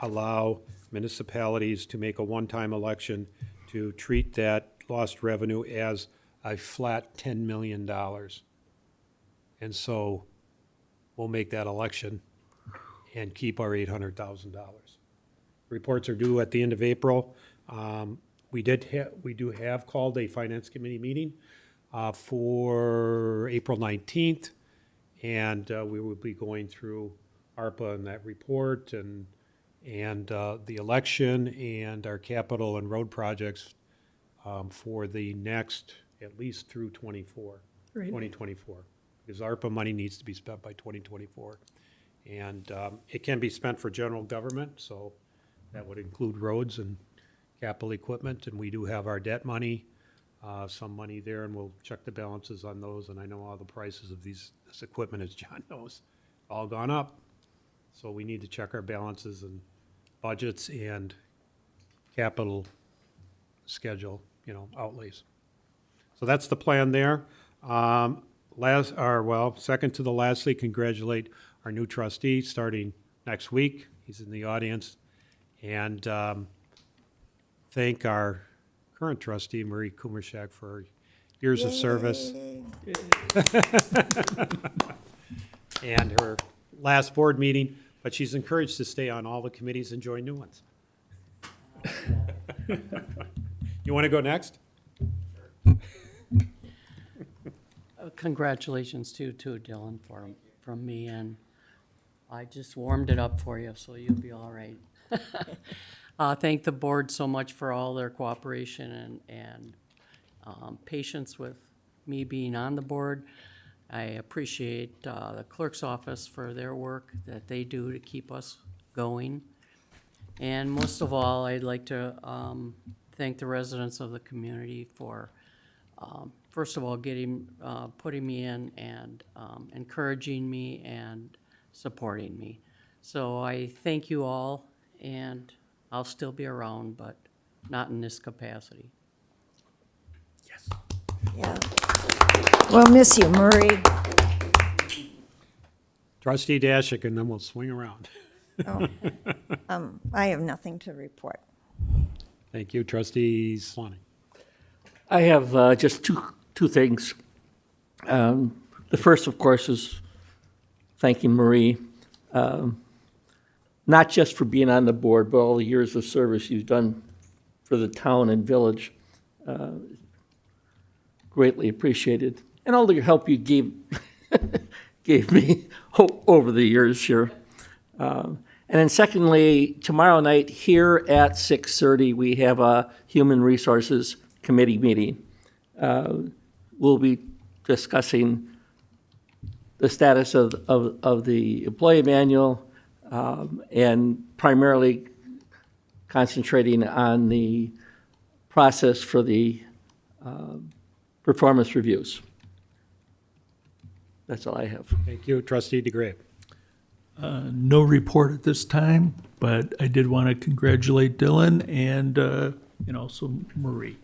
allow municipalities to make a one-time election to treat that lost revenue as a flat $10 million. And so we'll make that election and keep our $800,000. Reports are due at the end of April. We do have called a finance committee meeting for April 19th, and we will be going through ARPA and that report and the election and our capital and road projects for the next, at least through 2024. Because ARPA money needs to be spent by 2024. And it can be spent for general government, so that would include roads and capital equipment. And we do have our debt money, some money there, and we'll check the balances on those. And I know all the prices of this equipment, as John knows, all gone up. So we need to check our balances and budgets and capital schedule, outlays. So that's the plan there. Second to the lastly, congratulate our new trustee starting next week. He's in the audience. And thank our current trustee, Marie Kumershak, for her years of service. And her last board meeting, but she's encouraged to stay on all the committees and join new ones. You want to go next? Congratulations too, Dylan, from me, and I just warmed it up for you, so you'll be all right. Thank the board so much for all their cooperation and patience with me being on the board. I appreciate the clerk's office for their work that they do to keep us going. And most of all, I'd like to thank the residents of the community for, first of all, putting me in and encouraging me and supporting me. So I thank you all, and I'll still be around, but not in this capacity. Yeah. We'll miss you, Murray. Trustee Dashik, and then we'll swing around. I have nothing to report. Thank you, Trustee Swanee. I have just two things. The first, of course, is thanking Marie, not just for being on the board, but all the years of service you've done for the town and village. Greatly appreciated. And all the help you gave me over the years here. And then secondly, tomorrow night here at 6:30, we have a Human Resources Committee meeting. We'll be discussing the status of the employee manual and primarily concentrating on the process for the performance reviews. That's all I have. Thank you, Trustee DeGray. No report at this time, but I did want to congratulate Dylan and also Marie.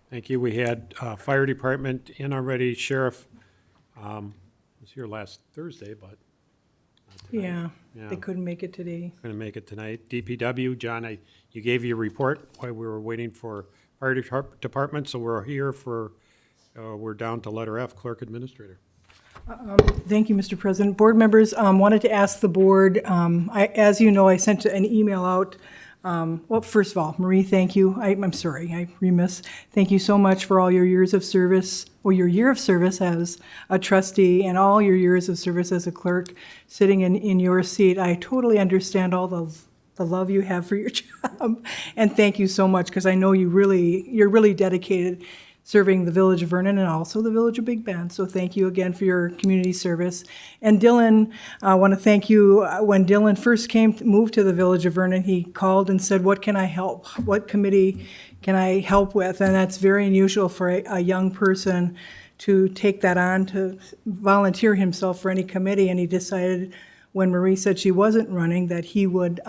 Thank you. We had fire department in already, sheriff Was here last Thursday, but Yeah, Yeah. they couldn't make it today. going to make it tonight. DPW, John, you gave your report while we were waiting for fire department, so we're here for, we're down to letter F, clerk administrator. Thank you, Mr. President. Board members, wanted to ask the board, as you know, I sent an email out. Well, first of all, Marie, thank you. I'm sorry, I remiss. Thank you so much for all your years of service, or your year of service as a trustee and all your years of service as a clerk, sitting in your seat. I totally understand all the love you have for your job. And thank you so much, because I know you're really dedicated serving the Village of Vernon and also the Village of Big Bend. So thank you again for your community service. And Dylan, I want to thank you. When Dylan first moved to the Village of Vernon, he called and said, "What can I help? What committee can I help with?" And that's very unusual for a young person to take that on, to volunteer himself for any committee. And he decided, when Marie said she wasn't running, that he would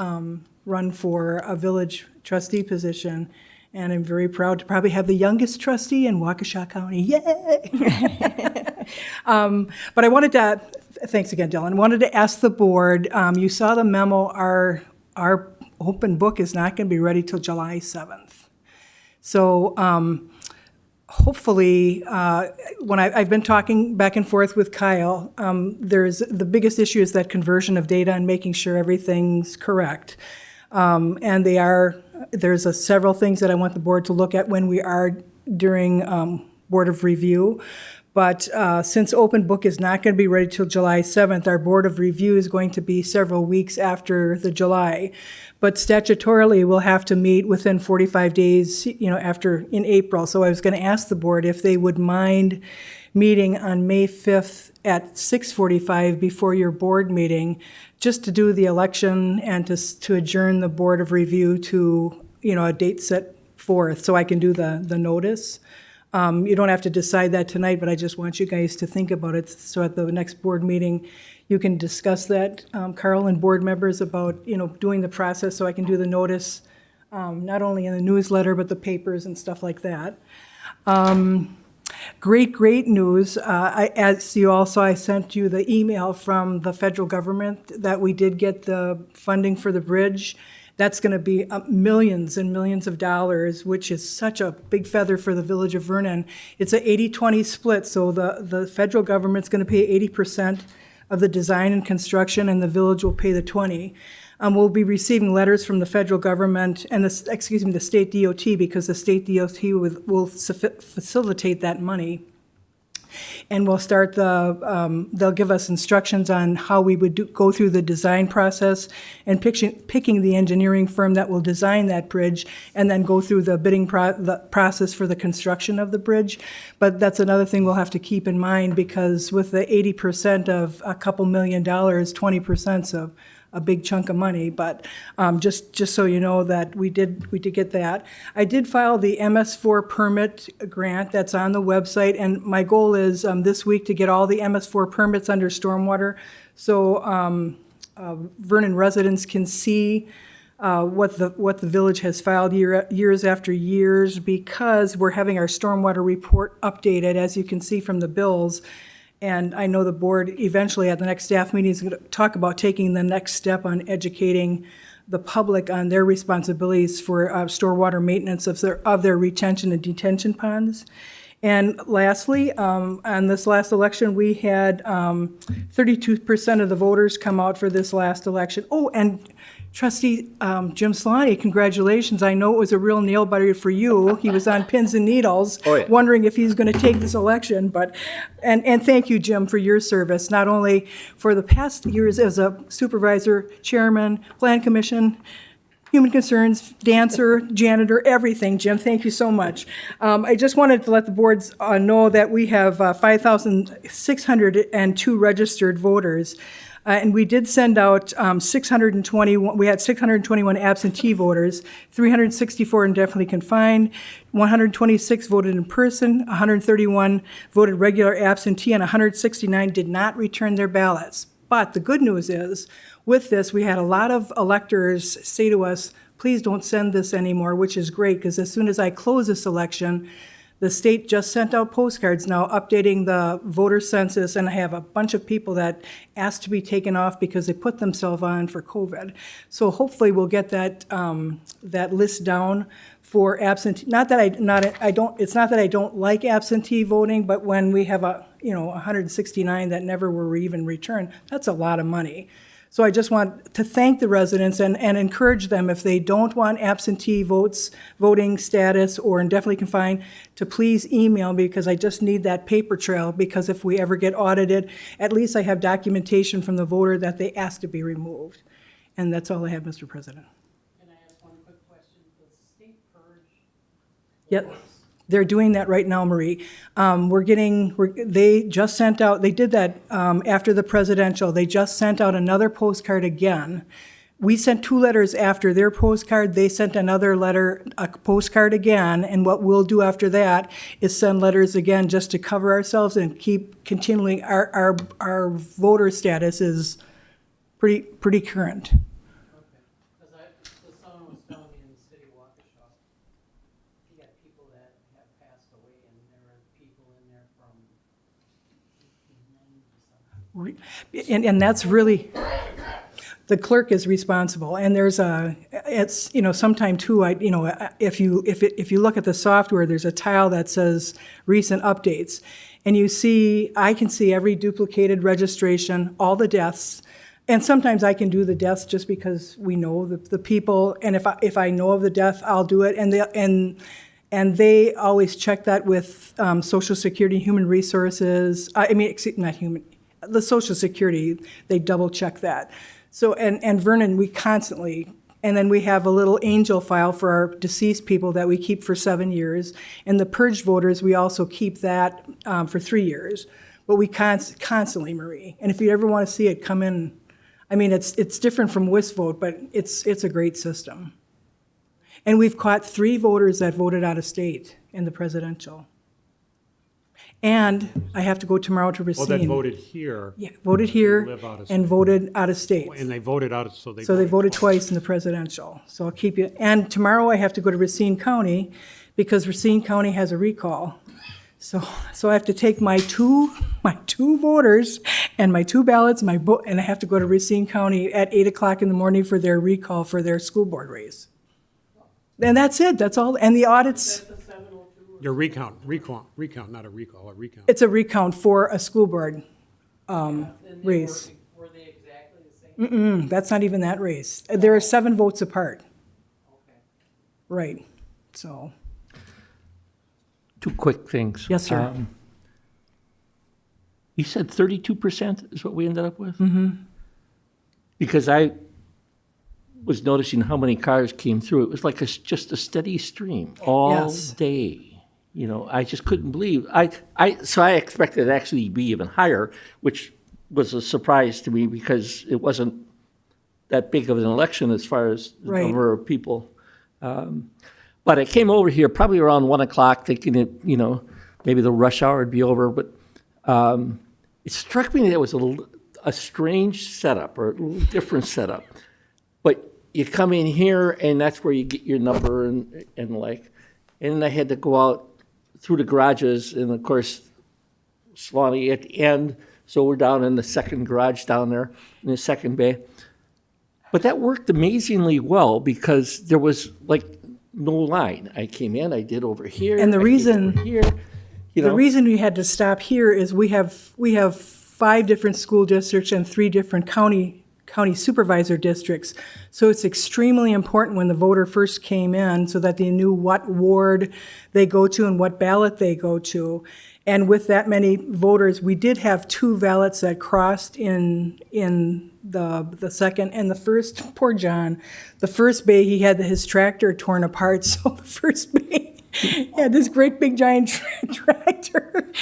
run for a village trustee position. And I'm very proud to probably have the youngest trustee in Waukesha County. Yay! But I wanted to, thanks again, Dylan, wanted to ask the board, you saw the memo, our open book is not going to be ready till July 7th. So hopefully, when I've been talking back and forth with Kyle, the biggest issue is that conversion of data and making sure everything's correct. And there's several things that I want the board to look at when we are during Board of Review. But since Open Book is not going to be ready till July 7th, our Board of Review is going to be several weeks after the July. But statutorily, we'll have to meet within 45 days, in April. So I was going to ask the board if they would mind meeting on May 5th at 6:45 before your board meeting, just to do the election and to adjourn the Board of Review to, a date set forth, so I can do the notice. You don't have to decide that tonight, but I just want you guys to think about it, so at the next board meeting, you can discuss that, Carl and board members, about, doing the process, so I can do the notice, not only in the newsletter, but the papers and stuff like that. Great news. As you all saw, I sent you the email from the federal government that we did get the funding for the bridge. That's going to be millions and millions of dollars, which is such a big feather for the Village of Vernon. It's an 80-20 split, so the federal government's going to pay 80% of the design and construction, and the village will pay the 20%. We'll be receiving letters from the federal government and the state DOT, because the state DOT will facilitate that money. And we'll start they'll give us instructions on how we would go through the design process and picking the engineering firm that will design that bridge, and then go through the bidding the process for the construction of the bridge. But that's another thing we'll have to keep in mind, because with the 80% of a couple $1 million, 20%'s a big chunk of money, but just so you know that we did get that. I did file the MS4 permit grant that's on the website, and my goal is this week to get all the MS4 permits under stormwater, so Vernon residents can see what the village has filed years after years, because we're having our stormwater report updated, as you can see from the bills. And I know the board eventually at the next staff meeting is going to talk about taking the next step on educating the public on their responsibilities for stormwater maintenance of their retention and detention ponds. And lastly, on this last election, we had 32% of the voters come out for this last election. Oh, and Trustee Jim Solani, congratulations. I know it was a real nail biter for you. He was on pins and needles, wondering if he's going to take this election. And thank you, Jim, for your service, not only for the past years as a supervisor, chairman, plan commission, human concerns, dancer, janitor, everything. Jim, thank you so much. I just wanted to let the boards know that we have 5,602 registered voters. And we did send out 621, we had 621 absentee voters, 364 indefinitely confined, 126 voted in person, 131 voted regular absentee, and 169 did not return their ballots. But the good news is, with this, we had a lot of electors say to us, please don't send this anymore, which is great, because as soon as I close this election, The state just sent out postcards now updating the voter census, and I have a bunch of people that asked to be taken off because they put themselves on for COVID. So hopefully we'll get that, that list down for absentee, it's not that I don't like absentee voting, but when we have 169 that never were even returned, that's a lot of money. So I just want to thank the residents and encourage them, if they don't want absentee voting status or indefinitely confined, to please email me, because I just need that paper trail, because if we ever get audited, at least I have documentation from the voter that they asked to be removed. And that's all I have, Mr. President. Can I ask one quick question? Does the state purge? Yep, they're doing that right now, Marie. They just sent out, they did that after the presidential, they just sent out another postcard again. We sent 2 letters after their postcard, they sent another letter, a postcard again, and what we'll do after that is send letters again just to cover ourselves and keep continuing, our voter status is pretty current. Because someone was telling me in the city of Waukesha, you got people that have passed away, and there are people in there from 1890 something. And that's really, the clerk is responsible, and there's sometime too, if you look at the software, there's a tile that says recent updates, and I can see every duplicated registration, all the deaths, and sometimes I can do the deaths just because we know the people, and if I know of the death, I'll do it, and they always check that with Social Security, Human Resources, the Social Security, they double check that. So, and Vernon, we constantly, and then we have a little angel file for our deceased people that we keep for 7 years. And the purged voters, we also keep that for 3 years. But we constantly, Marie. And if you ever want to see it, come in. I mean, it's different from WISVote, but it's a great system. And we've caught 3 voters that voted out of state in the presidential. And I have to go tomorrow to Racine. Well, that voted here. Yeah, voted here live out of and state. voted out of state. And they voted out, so they. So they voted twice in the presidential. So I'll keep you, and tomorrow I have to go to Racine County because Racine County has a recall. So I have to take my two voters and my 2 ballots, and I have to go to Racine County at 8:00 in the morning for their recall for their school board race. And that's it, that's all, and the audits, Your recount, not a recall, a recount. it's a recount for a school board race. Were they exactly the same? That's not even that race. There are 7 votes apart. Okay. Right, so, 2 quick things. yes, sir. You said 32% is what we ended up with? Mm-hmm. Because I was noticing how many cars came through. It was like just a steady stream all Yes. day. I just couldn't believe. So I expected it to actually be even higher, which was a surprise to me because it wasn't that big of an election as far as the Right. number of people. But I came over here probably around 1:00 thinking maybe the rush hour would be over, but it struck me that it was a strange setup or a little different setup. But you come in here and that's where you get your number and then I had to go out through the garages and of course Swanee at the end, so we're down in the second garage down there in the second bay. But that worked amazingly well because there was no line. I came in, I did over here. And the I did reason- over here, the reason we had to stop here is we have 5 different school districts and 3 different county supervisor districts. So it's extremely important when the voter first came in so that they knew what ward they go to and what ballot they go to. And with that many voters, we did have 2 ballots that crossed in the second and the first. Poor John, the first bay, he had his tractor torn apart, so the first bay had this great big giant tractor,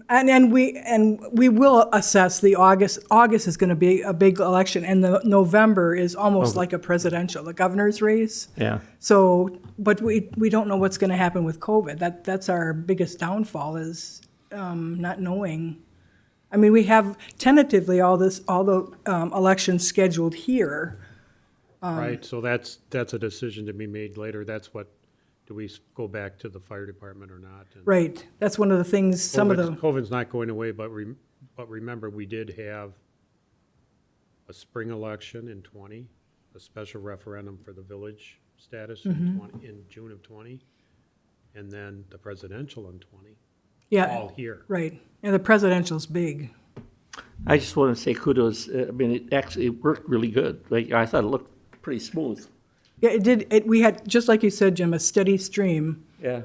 and we will assess the August. August is going to be a big election, and the November is almost like a presidential, the governor's race. Yeah. So, but we don't know what's going to happen with COVID. That's our biggest downfall is not knowing. I mean, we have tentatively all the elections scheduled here. Right, so that's a decision to be made later. That's what do we go back to the fire department or not? And Right, that's one of the things, some of the, COVID's not going away, but remember, we did have a spring election in 20, a special referendum for the village status Mm-hmm. in June of 20, and then the presidential in 20, yeah, all here. right. And the presidential's big. I just want to say kudos. I mean, it actually worked really good. Like, I thought it looked pretty smooth. Yeah, it did, we had, just like you said, Jim, a steady stream, Yeah.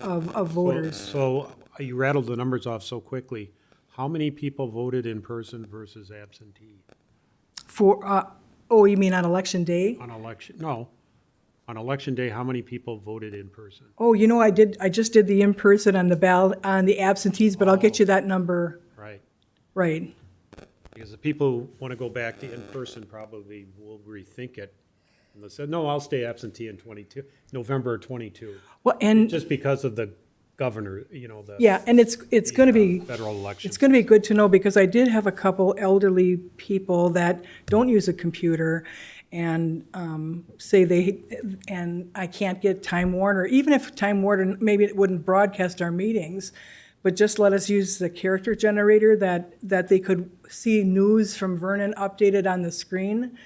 of voters. So you rattled the numbers off so quickly. How many people voted in person versus absentee You mean on election day? on election? No, on election day, how many people voted in person? Oh, I just did the in-person on the ballot, on the absentees, but I'll get you that number, Right. right. Because the people who want to go back to in-person probably will rethink it. And they said, no, I'll stay absentee in 22, November of 22, Well, and, just because of the governor, the yeah, and it's gonna be, federal election. it's gonna be good to know, because I did have a couple elderly people that don't use a computer and say and I can't get Time Warner, even if Time Warner, maybe it wouldn't broadcast our meetings, but just let us use the character generator that they could see news from Vernon updated on the screen.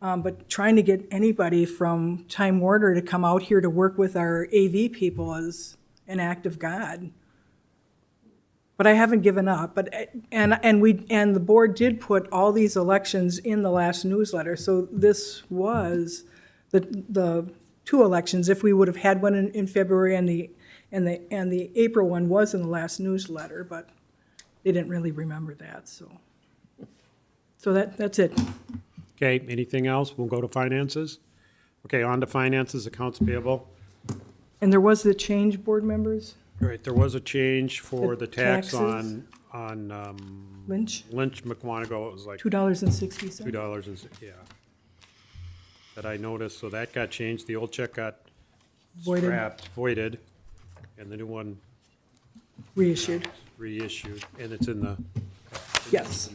But trying to get anybody from Time Warner to come out here to work with our AV people is an act of God. But I haven't given up, and the board did put all these elections in the last newsletter, so this was the two elections. If we would have had one in February, and the April one was in the last newsletter, but they didn't really remember that, so that's it. Okay, anything else? We'll go to finances. Okay, on to finances, accounts payable. And there was the change, board members, All right, there was a change for The the tax taxes. on Lynch, Lynch McWanago. It was like $2.60. $2 and, yeah. That I noticed, so that got changed. The old check got Voided. scrapped, voided, and the new one Reissued, reissued, and it's in the, yes.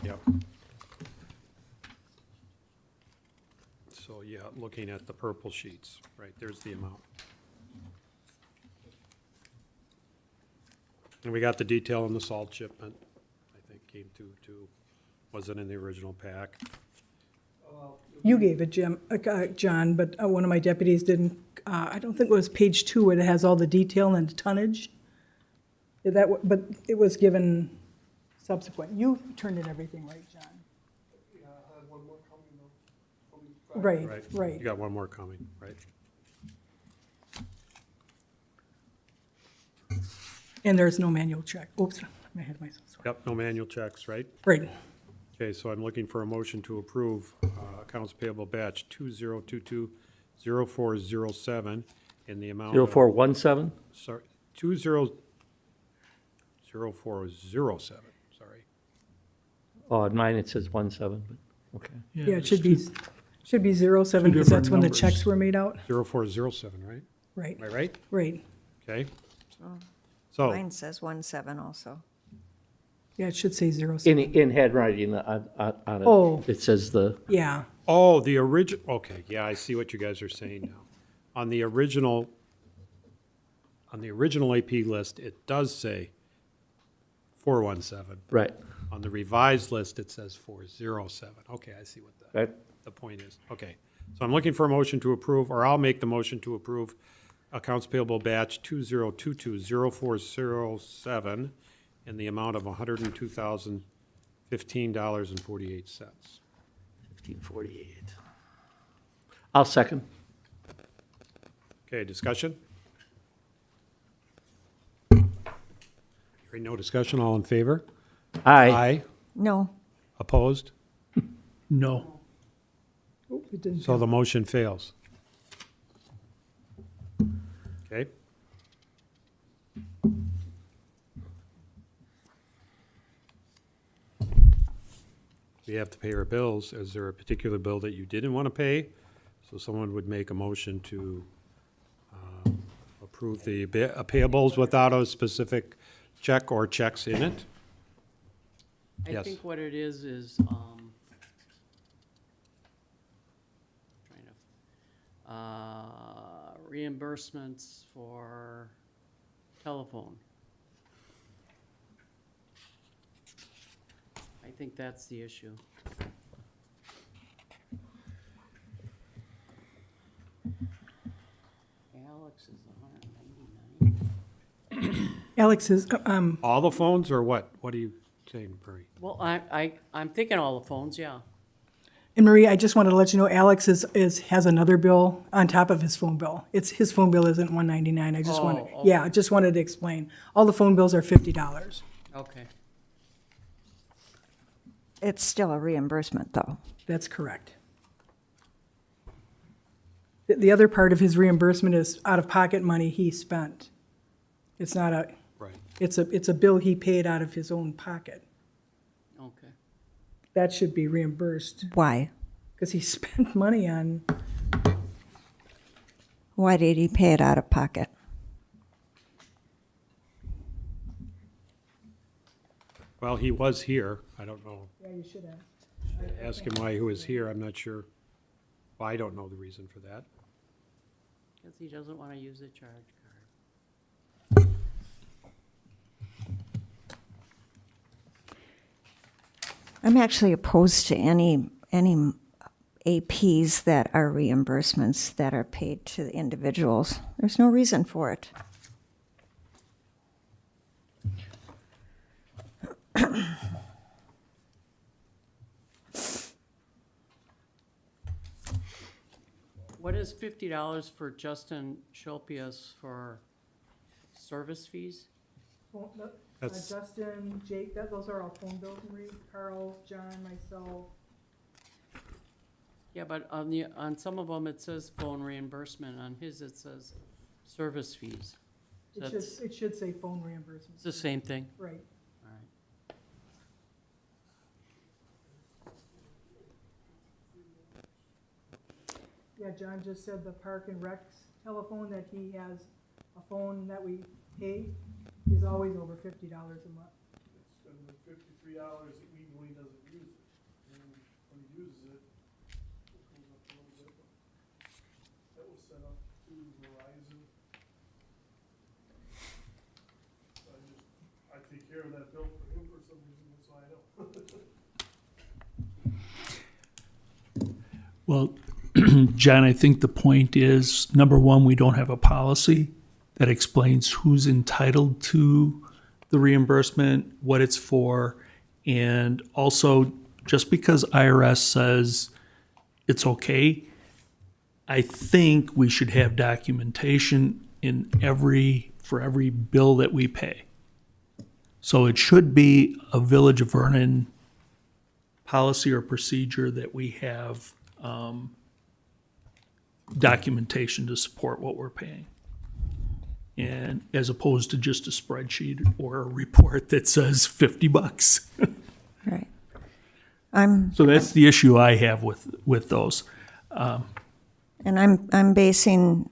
yep. So, yeah, looking at the purple sheets, right, there's the amount. And we got the detail on the salt shipment, I think came to, wasn't in the original pack. You gave it, Jim, John, but one of my deputies didn't, I don't think it was page 2, where it has all the detail and tonnage. But it was given subsequent. You turned in everything, right, John? Yeah, I had one more coming though. from Friday. Right, You right. got one more coming, right? And there's no manual check. Oops, I had myself, sorry. Yep, no manual checks, right? Right. Okay, so I'm looking for a motion to approve accounts payable batch 2022-0407 in the amount of. 0417? Sorry, 200407, sorry. Oh, on mine it says 17, but, okay. Yeah, it should be 07, because different that's when the numbers. checks were made out. 0407, right? Right, Am I right? right. Okay. So, Mine says 17 also. Yeah, it should say 07. In handwriting on it. Oh. It says the, Yeah, oh, the original, okay, yeah, I see what you guys are saying now. On the original AP list, it does say 417. right, On the revised list, it says 407. Okay, I see what right. the point is. Okay, so I'm looking for a motion to approve, or I'll make the motion to approve accounts payable batch 2022-0407 in the amount of $102,015.48. 1548. I'll second. Okay, discussion? Hearing no discussion, all in favor? Aye. No, Opposed? No. oh, it didn't. So the motion fails. Okay. We have to pay our bills. Is there a particular bill that you didn't want to pay? So someone would make a motion to approve the payables without a specific check or checks in it? I Yes. think what it is, trying to, reimbursements for telephone. I think that's the issue. Alex is 199. Alex is, All the phones or what? What are you saying, Bree? Well, I'm thinking all the phones, yeah. and Marie, I just wanted to let you know, Alex has another bill on top of his phone bill. His phone bill isn't $199. I just wanted, Oh, yeah, I just wanted to explain. All the phone bills are $50. Okay. It's still a reimbursement, though. That's correct. The other part of his reimbursement is out-of-pocket money he spent. It's not a, Right. it's a bill he paid out of his own pocket. Okay. That should be reimbursed, Why? because he spent money on, Why did he pay it out of pocket? Well, he was here. I don't know. yeah, you should have. Ask him why he was here. I'm not sure. Well, I don't know the reason for that. Because he doesn't want to use a charge card. I'm actually opposed to any APs that are reimbursements that are paid to the individuals. There's no reason for it. What is $50 for Justin Schopius for service fees? That's- Justin, Jake, those are all phone bills, Marie, Carl, John, myself. Yeah, but on some of them, it says phone reimbursement. On his, it says service fees. So that's, It should say phone reimbursement. it's the same thing. Right. All right. Yeah, John just said the Park and Rec's telephone that he has, a phone that we pay is always over $50 a month. It's been $53 even when he doesn't use it. And when he uses it, it goes up a little bit. That was set up to Verizon. So I take care of that bill for him for some reason, that's why I know. Well, John, I think the point is, number one, we don't have a policy that explains who's entitled to the reimbursement, what it's for, and also, just because IRS says it's okay, I think we should have documentation for every bill that we pay. So it should be a Village of Vernon policy or procedure that we have documentation to support what we're paying. And as opposed to just a spreadsheet or a report that says $50. Right. So that's the issue I have with those. And I'm basing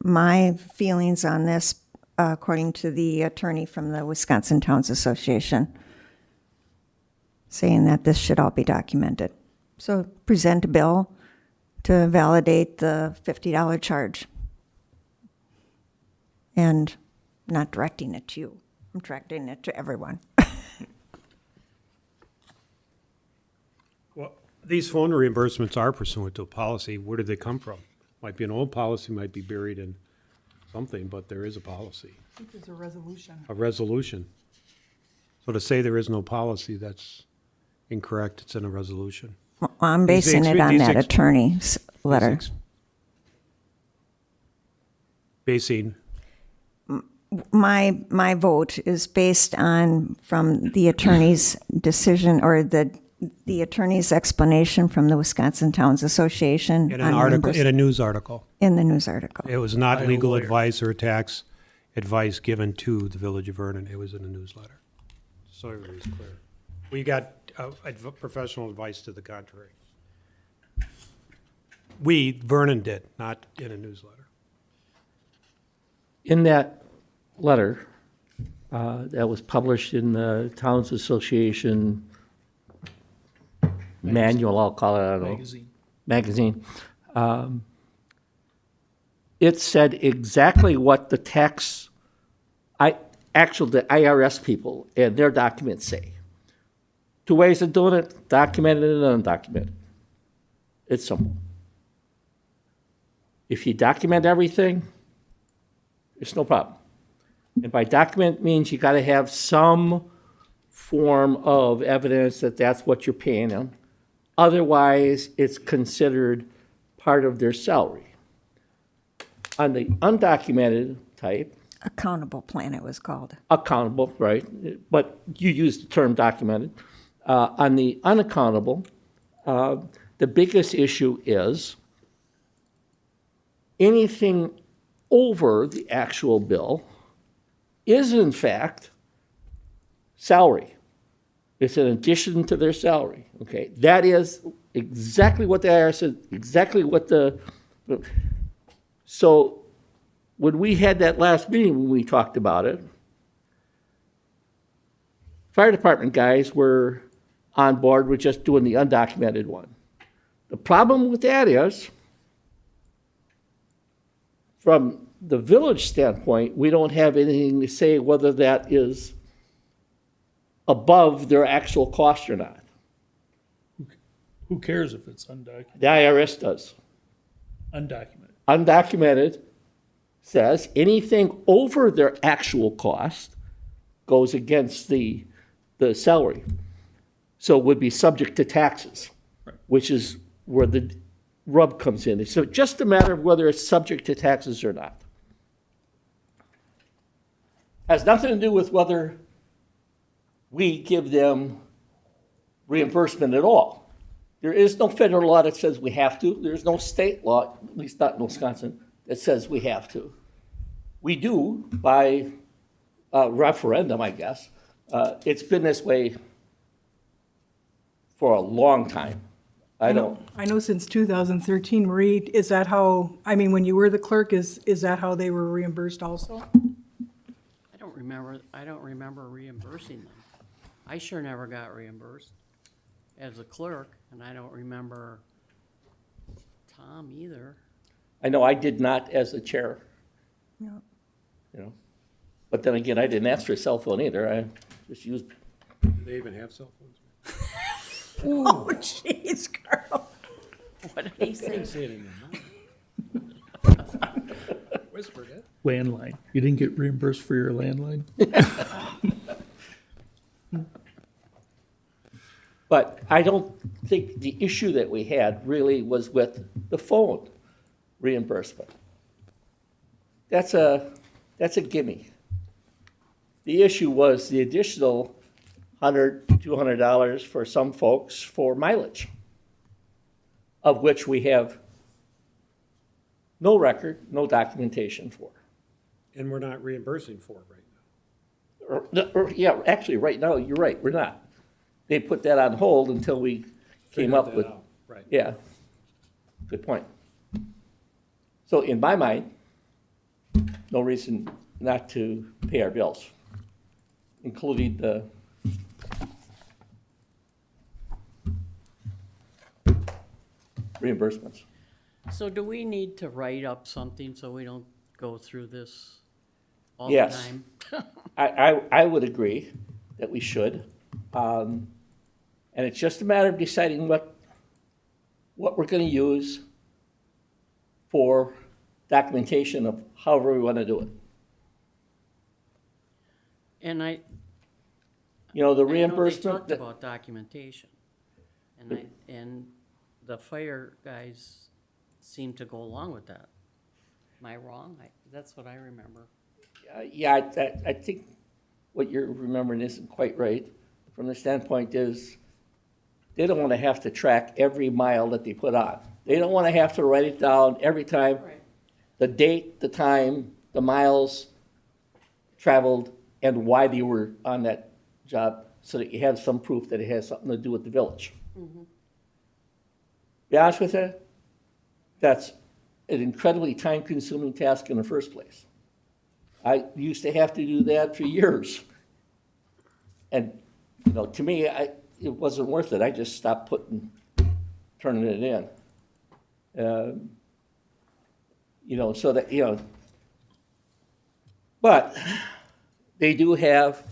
my feelings on this according to the attorney from the Wisconsin Towns Association, saying that this should all be documented. So present a bill to validate the $50 charge. And not directing it to you. I'm directing it to everyone. Well, these phone reimbursements are pursuant to a policy. Where did they come from? Might be an old policy, might be buried in something, but there is a policy, I think there's a resolution. a resolution. So to say there is no policy, that's incorrect. It's in a resolution. Well, I'm basing it on these that ex- attorney's letter. Basing, My vote is based on, from the attorney's decision, or the attorney's explanation from the Wisconsin Towns Association. in on an article, reimbursement. in a news article. In the news article. It was not By a legal lawyer. advice or tax advice given to the Village of Vernon. It was in a newsletter. So everybody's clear. We got professional advice to the contrary. Vernon did, not in a newsletter. In that letter that was published in the Towns Association manual, I'll call it, I don't know, Magazine. magazine, it said exactly what the the IRS people and their documents say. Two ways of doing it, documented and undocumented. It's simple. If you document everything, it's no problem. And by document means you gotta have some form of evidence that that's what you're paying them. Otherwise, it's considered part of their salary. On the undocumented type, Accountable plan, it was called. accountable, right? But you use the term documented. On the unaccountable, the biggest issue is anything over the actual bill is in fact salary. It's an addition to their salary, okay? That is exactly what the IRS said, exactly what so when we had that last meeting, when we talked about it, fire department guys were on board with just doing the undocumented one. The problem with that is, from the village standpoint, we don't have anything to say whether that is above their actual cost or not. Who cares if it's undocumented? The IRS does. Undocumented. Undocumented says anything over their actual cost goes against the salary. So it would be subject to taxes, which is where the rub comes in. So just a matter of whether it's subject to taxes or not. Has nothing to do with whether we give them reimbursement at all. There is no federal law that says we have to. There's no state law, at least not in Wisconsin, that says we have to. We do by referendum, I guess. It's been this way for a long time. I know since 2013, Marie, is that how, I mean, when you were the clerk, is that how they were reimbursed also? I don't remember reimbursing them. I sure never got reimbursed as a clerk, and I don't remember Tom either. I know I did not as a chair. No. You know, but then again, I didn't ask for a cell phone either. I just used. Do they even have cell phones? Oh, jeez, Carl. What did he say? Say it in your mouth. Whispered it. Landline. You didn't get reimbursed for your landline? But I don't think the issue that we had really was with the phone reimbursement. That's a gimme. The issue was the additional $100, $200 for some folks for mileage, of which we have no record, no documentation for. And we're not reimbursing for it right now. Yeah, actually, right now, you're right, we're not. They put that on hold until we came Figured up that with, out. Right. yeah, good point. So in my mind, no reason not to pay our bills, including the reimbursements. So do we need to write up something so we don't go through this all the Yes. time? I would agree that we should. And it's just a matter of deciding what we're gonna use for documentation of however we wanna do it. And I You know, the I know they reimbursement, talked that- about documentation, and the fire guys seem to go along with that. Am I wrong? That's what I remember. yeah, I think what you're remembering isn't quite right. From the standpoint is, they don't wanna have to track every mile that they put on. They don't wanna have to write it down every time, the date, the time, the miles traveled, and why they were on that job, so that you have some proof that it has something to do with the village. Be honest with you, that's an incredibly time-consuming task in the first place. I used to have to do that for years. And, you know, to me, it wasn't worth it. I just stopped turning it in. so that, but they do have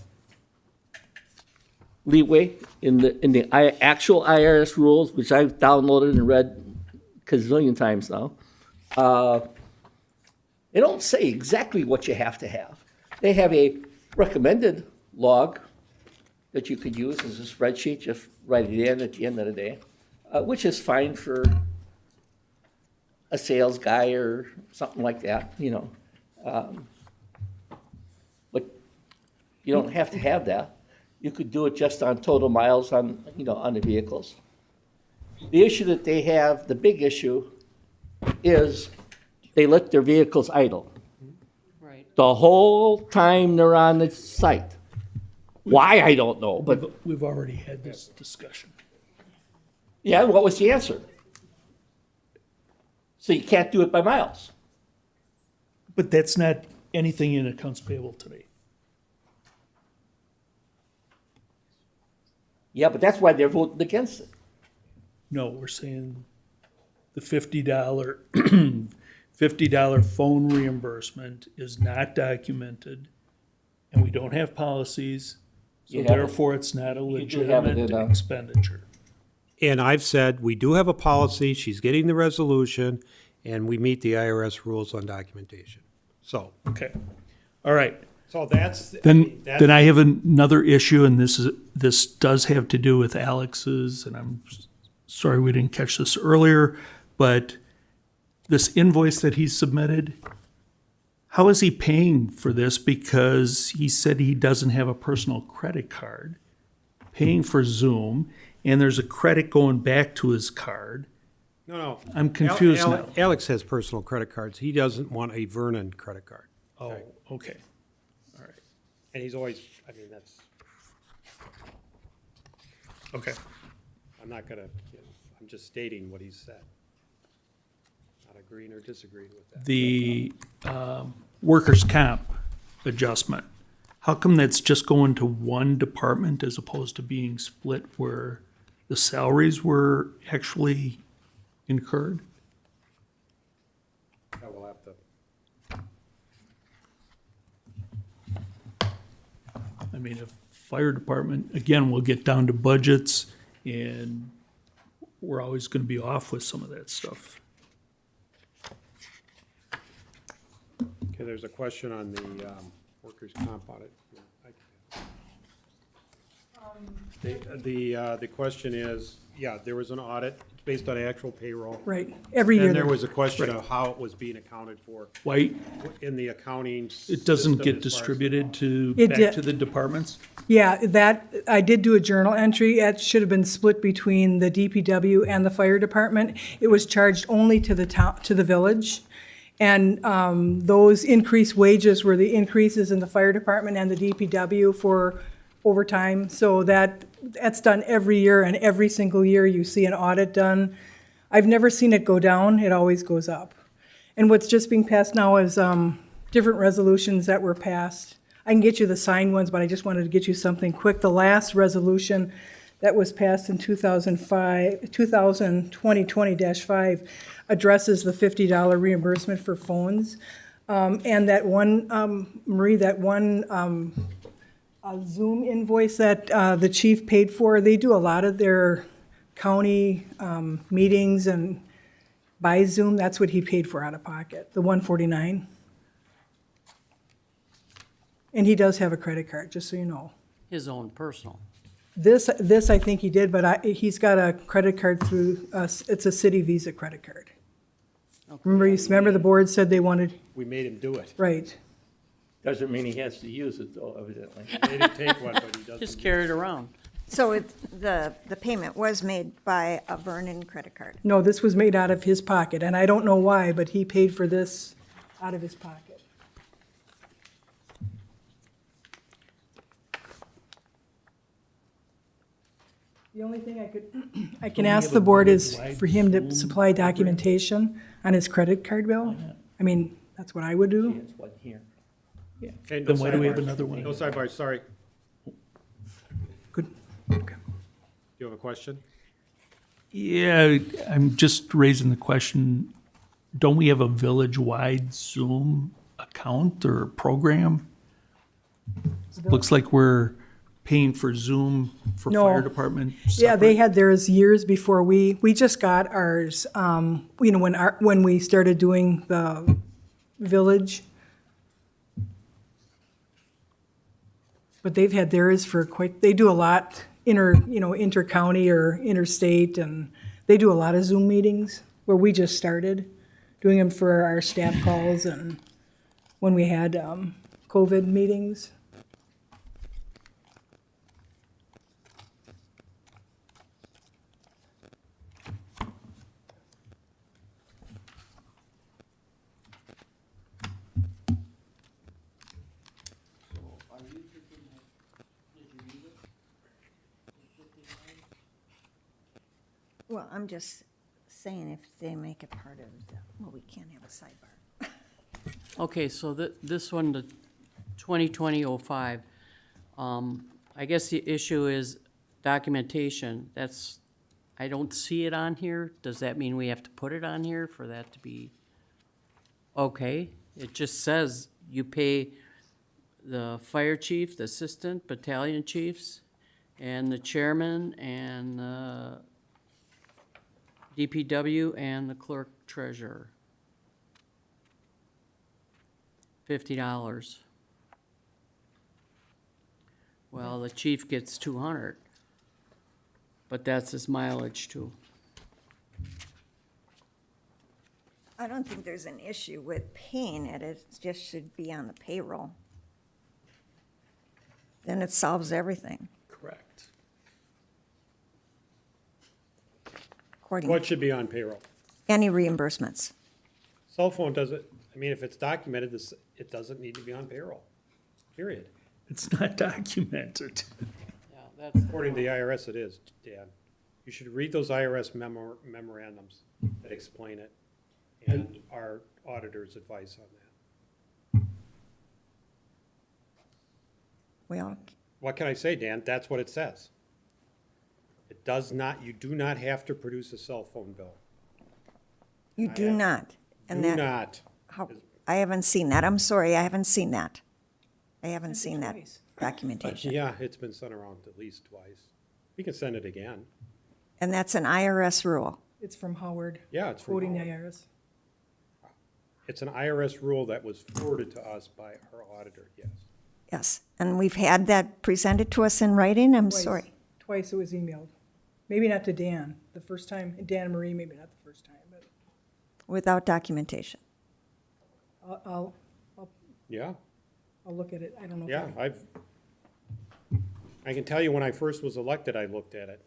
leeway in the actual IRS rules, which I've downloaded and read a gazillion times now. They don't say exactly what you have to have. They have a recommended log that you could use as a spreadsheet, just write it in at the end of the day, which is fine for a sales guy or something like that, But you don't have to have that. You could do it just on total miles on the vehicles. The issue that they have, the big issue, is they let their vehicles idle Right. the whole time they're on the site. Why, I don't know, but We've already had this discussion. yeah, what was the answer? So you can't do it by miles. But that's not anything in accounts payable today. Yeah, but that's why they're voting against it. No, we're saying the $50 phone reimbursement is not documented, and we don't have policies, so You have it. therefore it's not a do have it legitimate in, expenditure. And I've said, we do have a policy, she's getting the resolution, and we meet the IRS rules on documentation. So, Okay, all right. so that's. Then that's- I have another issue, and this does have to do with Alex's, and I'm sorry we didn't catch this earlier, but this invoice that he submitted, how is he paying for this? Because he said he doesn't have a personal credit card, paying for Zoom, and there's a credit going back to his card. No. I'm confused now. Alex has personal credit cards. He doesn't want a Vernon credit card. Oh, okay. All right. And he's always, I mean, that's, Okay. I'm not gonna, I'm just stating what he said. Not agreeing or disagreeing with that. The workers' comp adjustment, how come that's just going to one department as opposed to being split where the salaries were actually incurred? I will have to. I mean, if fire department, again, we'll get down to budgets, and we're always gonna be off with some of that stuff. Okay, there's a question on the workers' comp audit. The question is, yeah, there was an audit, it's based on actual payroll. Right, every year. And there was a question of how it was being accounted for Why, in the accounting. it doesn't system get as far as- distributed to, It back did. to the departments? Yeah, that, I did do a journal entry. It should have been split between the DPW and the fire department. It was charged only to the town, to the village. And those increased wages were the increases in the fire department and the DPW for overtime. So that's done every year, and every single year you see an audit done. I've never seen it go down, it always goes up. And what's just being passed now is different resolutions that were passed. I can get you the signed ones, but I just wanted to get you something quick. The last resolution that was passed in 2020-5 addresses the $50 reimbursement for phones. And that one, Marie, that one Zoom invoice that the chief paid for, they do a lot of their county meetings and by Zoom. That's what he paid for out of pocket, the $149. And he does have a credit card, just so you know. His own personal. This I think he did, but he's got a credit card through, it's a city Visa credit card. Remember the board said they wanted, We made him do it. right. Doesn't mean he has to use it, though, evidently. They didn't take one, but he doesn't. Just carry it around. So the payment was made by a Vernon credit card. No, this was made out of his pocket, and I don't know why, but he paid for this out of his pocket. The only thing I can ask the board is for him to supply documentation on his credit card bill. I mean, that's what I would do. It's one here. Okay, no Then why do we have sidebars. another one? No sidebars, sorry. Good. Okay. You have a question? Yeah, I'm just raising the question, don't we have a village-wide Zoom account or program? Looks like we're paying for Zoom for No. fire department. Yeah, they separate. had theirs years before we just got ours, you know, when we started doing the village. But they've had theirs for they do a lot inter-county or interstate, and they do a lot of Zoom meetings where we just started doing them for our staff calls and when we had, COVID meetings. Well, I'm just saying if they make it part of the, well, we can't have a sidebar. Okay, so this one, the 2020-05, I guess the issue is documentation. That's, I don't see it on here. Does that mean we have to put it on here for that to be okay? It just says you pay the fire chief, the assistant battalion chiefs, and the chairman, and the DPW, and the clerk treasurer. $50. Well, the chief gets 200, but that's his mileage too. I don't think there's an issue with paying it, it just should be on the payroll. Then it solves everything, Correct. according What to should be on payroll? any reimbursements. Cell phone doesn't, I mean, if it's documented, it doesn't need to be on payroll, period. It's not documented. Yeah, that's. According to the IRS, it is, Dan. You should read those IRS memorandums that explain it and our auditor's advice on that. Well, What can I say, Dan? That's what it says. It does not, you do not have to produce a cell phone bill. you do not. And Do that, not. how, I haven't seen that. I'm sorry, I haven't seen that. I haven't seen that twice. documentation. Yeah, it's been sent around at least twice. We can send it again. And that's an IRS rule. It's from Howard, Yeah, it's from quoting the Howard. IRS. It's an IRS rule that was forwarded to us by our auditor, yes. Yes, and we've had that presented to us in writing. I'm Twice. sorry. Twice it was emailed. Maybe not to Dan, the first time, Dan and Marie, maybe not the first time, but Without documentation. I'll Yeah, look at it. I don't know. yeah, I can tell you when I first was elected, I looked at it.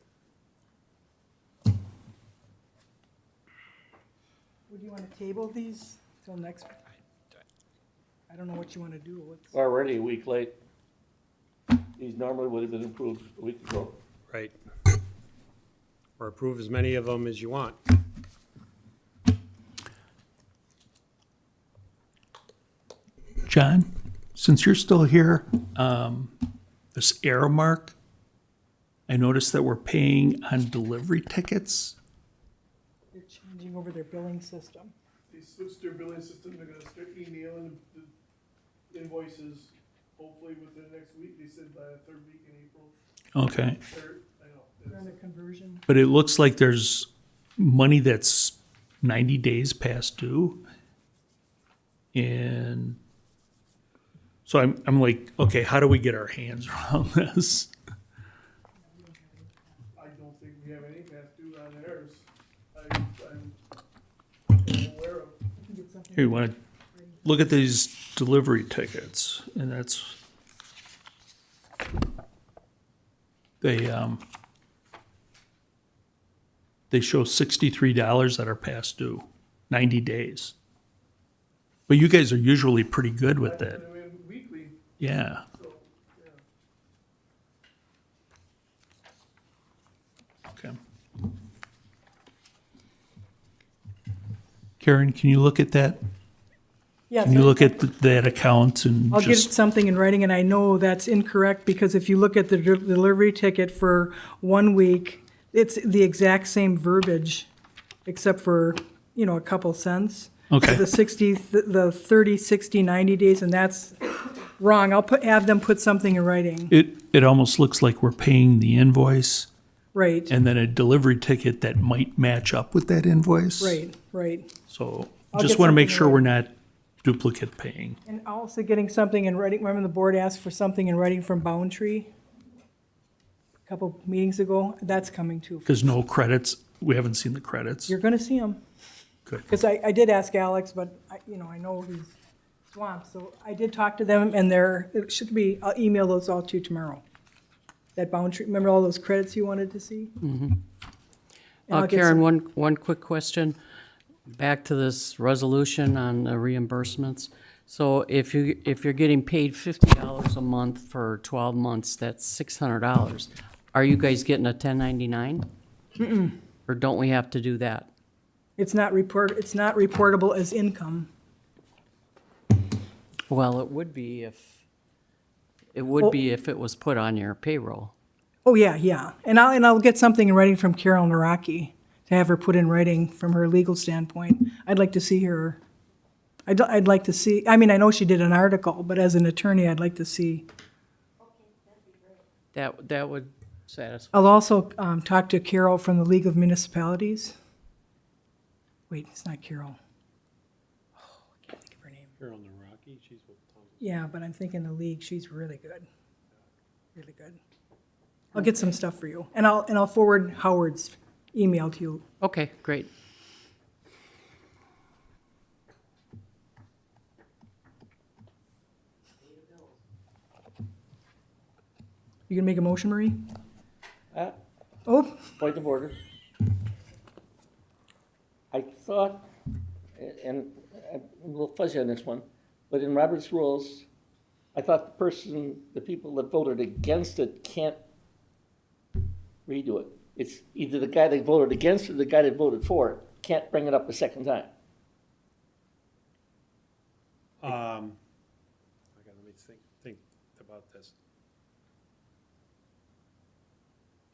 Would you want to table these till next? I don't know what you want to do. What's, Already a week late. These normally would have been approved a week ago. Right. Or approve as many of them as you want. John, since you're still here, this arrow mark, I noticed that we're paying on delivery tickets. they're changing over their billing system. They switched their billing system, they're gonna start emailing the invoices, hopefully within the next week, they said by the third week in April. Okay. Third, I know. They're on the conversion. But it looks like there's money that's 90 days past due. And so I'm like, okay, how do we get our hands around this? I don't think we have any past due on theirs. I'm aware of. Here, you want to look at these delivery tickets, and that's, they show $63 that are past due, 90 days. But you guys are usually pretty good with that. And we have weekly, Yeah. so, yeah. Okay. Karen, can you look at that? Yes. Can you look at that account and I'll get just, something in writing, and I know that's incorrect, because if you look at the delivery ticket for 1 week, it's the exact same verbiage, except for, a couple cents. Okay. The 60, the 30, 60, 90 days, and that's wrong. I'll have them put something in writing. It almost looks like we're paying the invoice Right, and then a delivery ticket that might match up with that invoice. right. So I'll just get want to make something sure in we're not duplicate paying. And also getting something in writing, remember the board asked for something in writing from Boundtree? A couple meetings ago, that's coming too. Because no credits, we haven't seen the credits. You're gonna see them. Good. Because I did ask Alex, but I know he's swamped, so I did talk to them, and it should be, I'll email those all to you tomorrow. That Boundtree, remember all those credits you wanted to see? And I'll get Karen, some- one quick question. Back to this resolution on the reimbursements. So if you're getting paid $50 a month for 12 months, that's $600. Are you guys getting a 1099? Or don't we have to do that? It's not reportable as income. Well, it would be if it was put on your payroll. Oh, yeah. And I'll get something in writing from Carol Naraki to have her put in writing from her legal standpoint. I'd like to see her, I'd like to see, I mean, I know she did an article, but as an attorney, I'd like to see. That would satisfy. I'll also talk to Carol from the League of Municipalities. Wait, it's not Carol. Oh, I can't think of her name. Here on the Rocky, she's with Tom. Yeah, but I'm thinking the league, she's really good. Really good. I'll get some stuff for you. And I'll forward Howard's email to you. Okay, great. You gonna make a motion, Marie? Uh, Oh, Point of order. I thought, and I'm a little fuzzy on this one, but in Robert's rules, I thought the people that voted against it can't redo it. It's either the guy that voted against it or the guy that voted for it can't bring it up a second time. Okay, let me think about this.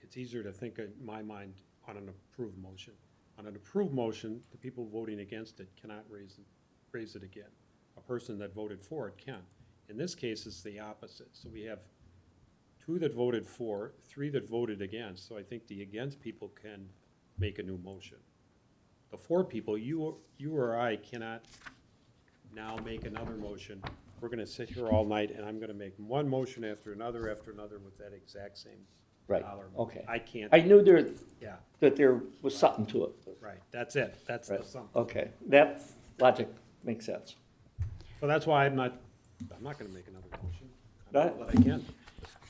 It's easier to think in my mind on an approved motion. On an approved motion, the people voting against it cannot raise it again. A person that voted for it can. In this case, it's the opposite. So we have 2 that voted for, 3 that voted against. So I think the against people can make a new motion. The for people, you or I cannot now make another motion. We're gonna sit here all night and I'm gonna make one motion after another with that exact same Right, dollar. okay. I can't, I knew yeah, that there was something to it. right, that's it, that's the Right, something. okay. That logic makes sense. So that's why I'm not gonna make another motion. Right. But I can.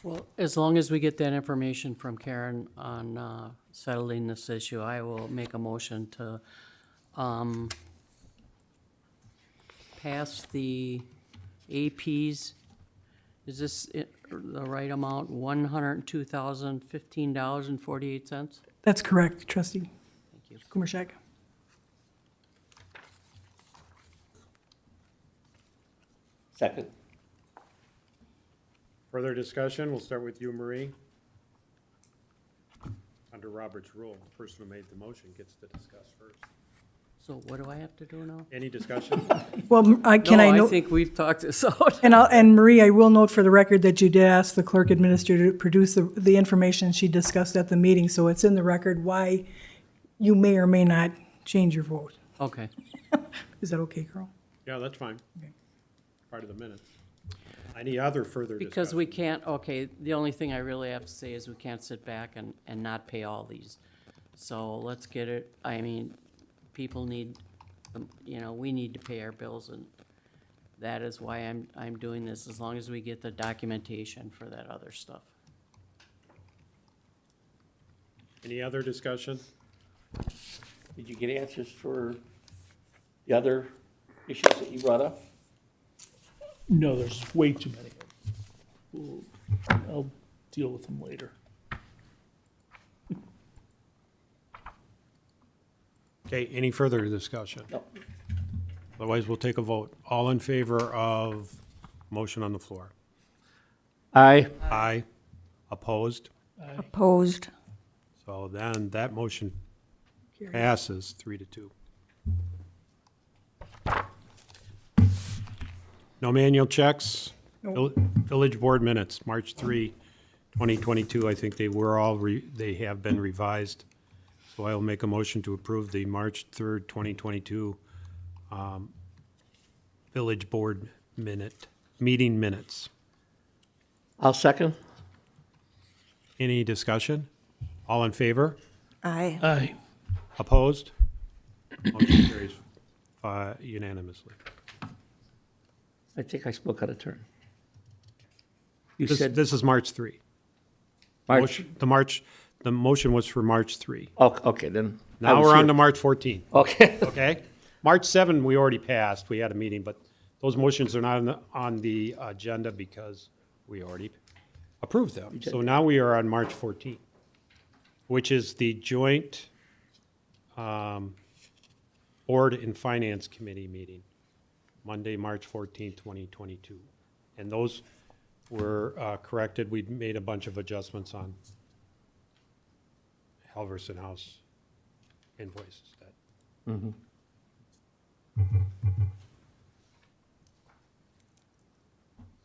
Well, as long as we get that information from Karen on settling this issue, I will make a motion to pass the APs. Is this the right amount? $102,015.48? that's correct, trustee Thank you. Kumarshak. Second. Further discussion, we'll start with you, Marie. Under Robert's rule, the person who made the motion gets to discuss first. So what do I have to do now? Any discussion? Well, No, I note, think we've talked this out. and Marie, I will note for the record that you did ask the clerk administrator to produce the information she discussed at the meeting, so it's in the record why you may or may not change your vote. Okay. Is that okay, Carl? Yeah, that's fine. Okay. Part of the minutes. Any other further discussion? Because we can't, okay, the only thing I really have to say is we can't sit back and not pay all these. So let's get it, I mean, people need, we need to pay our bills, and that is why I'm doing this, as long as we get the documentation for that other stuff. Any other discussion? Did you get answers for the other issues that you brought up? No, there's way too many. I'll deal with them later. Okay, any further discussion? No. Otherwise, we'll take a vote. All in favor of motion on the floor? Aye. Aye. Opposed? Opposed. So then that motion passes 3-2. No manual checks. Nope. Village board minutes, March 3, 2022. I think they were all, they have been revised. So I will make a motion to approve the March 3rd, 2022 village board meeting minutes. I'll second. Any discussion? All in favor? Aye. Aye. Opposed? Motion carries unanimously. I think I spoke out of turn. You This said this is March 3. March. The motion was for March 3. Oh, okay, then. I Now was we're on here. to March 14, Okay. okay? March 7, we already passed, we had a meeting, but those motions are not on the agenda because we already approved them. So now we are on March 14, which is the joint Board and Finance Committee meeting, Monday, March 14, 2022. And those were corrected. We made a bunch of adjustments on Halverson House invoices.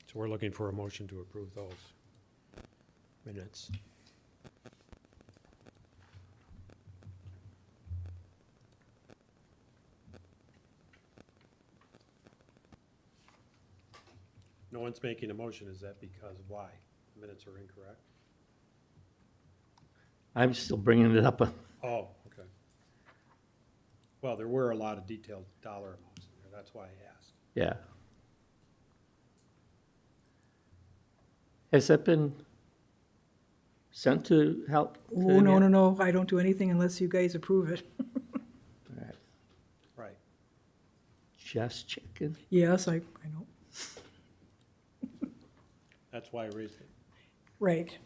So we're looking for a motion to approve those minutes. No one's making a motion. Is that because why? The minutes are incorrect? I'm still bringing it up. Oh, okay. Well, there were a lot of detailed dollar amounts in there. That's why I asked. Yeah. Has that been sent to help? Oh, no, I don't do anything unless you guys approve it. Right. Just checking. Yes, I know. That's why I raised it, Right,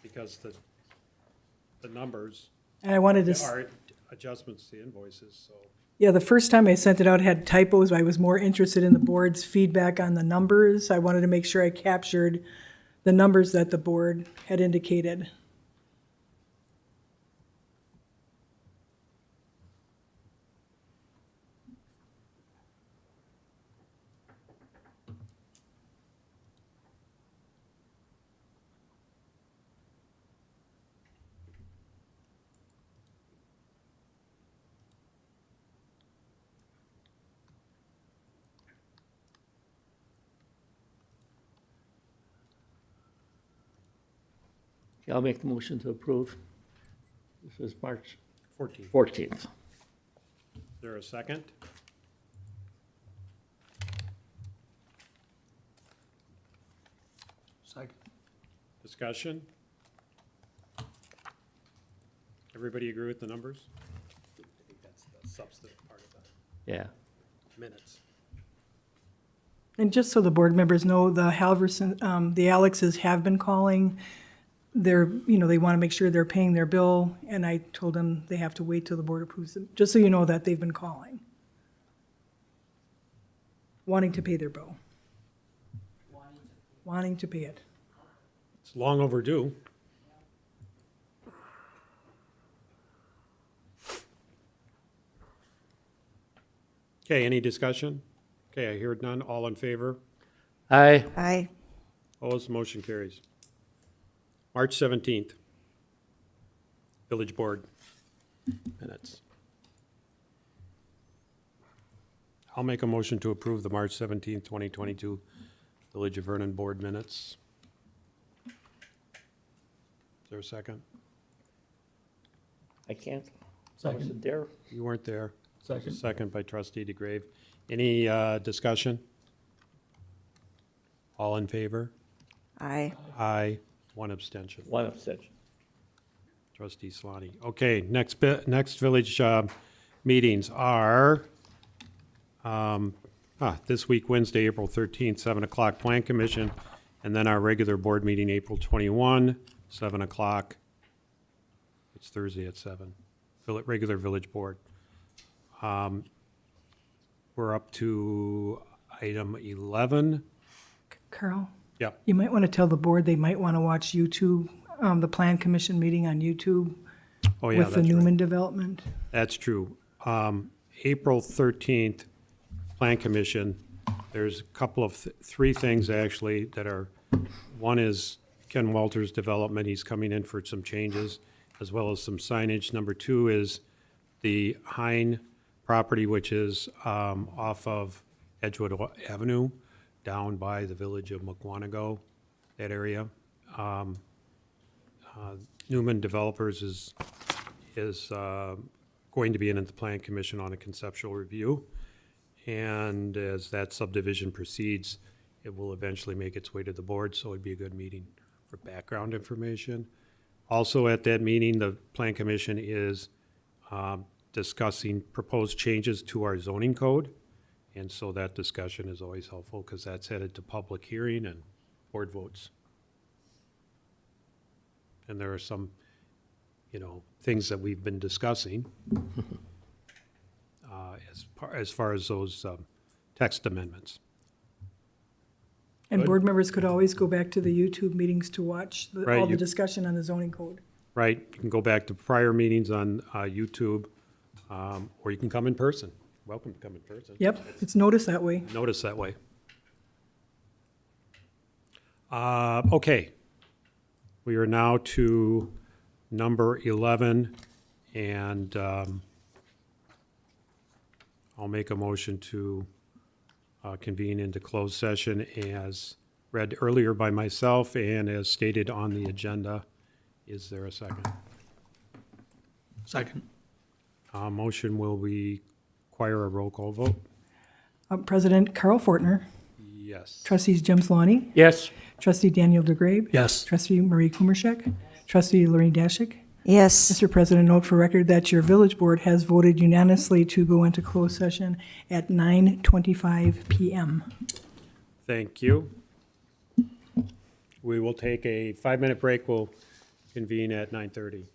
because the numbers and I wanted to, are adjustments to invoices, so. yeah, the first time I sent it out had typos. I was more interested in the board's feedback on the numbers. I wanted to make sure I captured the numbers that the board had indicated. Okay, I'll make the motion to approve. This is March 14. 14th. Is there a second? Second. Discussion? Everybody agree with the numbers? I think that's the substantive part of the Yeah. minutes. And just so the board members know, the Halverson, the Alexes have been calling. They're, they want to make sure they're paying their bill, and I told them they have to wait till the board approves them, just so you know that they've been calling. Wanting to pay their bill. Wanting to pay it. It's long overdue. Okay, any discussion? Okay, I hear none. All in favor? Aye. Aye. Opposed, motion carries. March 17th. Village Board minutes. I'll make a motion to approve the March 17th, 2022 Village of Vernon Board minutes. Is there a second? I can't. I wasn't there. You weren't there. Second. Second by trustee DeGrave. Any discussion? All in favor? Aye. Aye. One abstention. One abstention. Trustee Slotty. Okay, next village meetings are this week, Wednesday, April 13th, 7 o'clock, Plan Commission, and then our regular board meeting, April 21, 7 o'clock. It's Thursday at 7. Regular village board. We're up to item 11. Carl? Yep. You might want to tell the board they might want to watch YouTube, the Plan Commission meeting on YouTube Oh, yeah, with the that's right. Newman development. That's true. April 13th, Plan Commission, There's a couple of, three things actually that are, one is Ken Walters' development, he's coming in for some changes, as well as some signage. Number two is the Hine property, which is off of Edgewood Avenue, down by the village of Mukwonago, that area. Newman Developers is going to be in at the Plan Commission on a conceptual review. And as that subdivision proceeds, it will eventually make its way to the board, so it'd be a good meeting for background information. Also at that meeting, the Plan Commission is discussing proposed changes to our zoning code. And so that discussion is always helpful because that's headed to public hearing and board votes. And there are some, things that we've been discussing as far as those text amendments. And Good. board members could always go back to the YouTube meetings to watch Right, all the you- discussion on the zoning code. Right, you can go back to prior meetings on YouTube, or you can come in person. Welcome to come in person. Yep, it's noticed that way. Notice that way. Okay. We are now to number 11, and I'll make a motion to convene into closed session as read earlier by myself and as stated on the agenda. Is there a second? Second. Motion will require a roll call vote? President Carl Fortner, Yes. trustees Jim Solani, Yes. trustee Daniel DeGrabe. Yes. Trustee Marie Kumarshek, trustee Lorraine Dashik. Yes. Mr. President, note for record that your village board has voted unanimously to go into closed session at 9:25 PM. Thank you. We will take a 5-minute break. We'll convene at 9:30.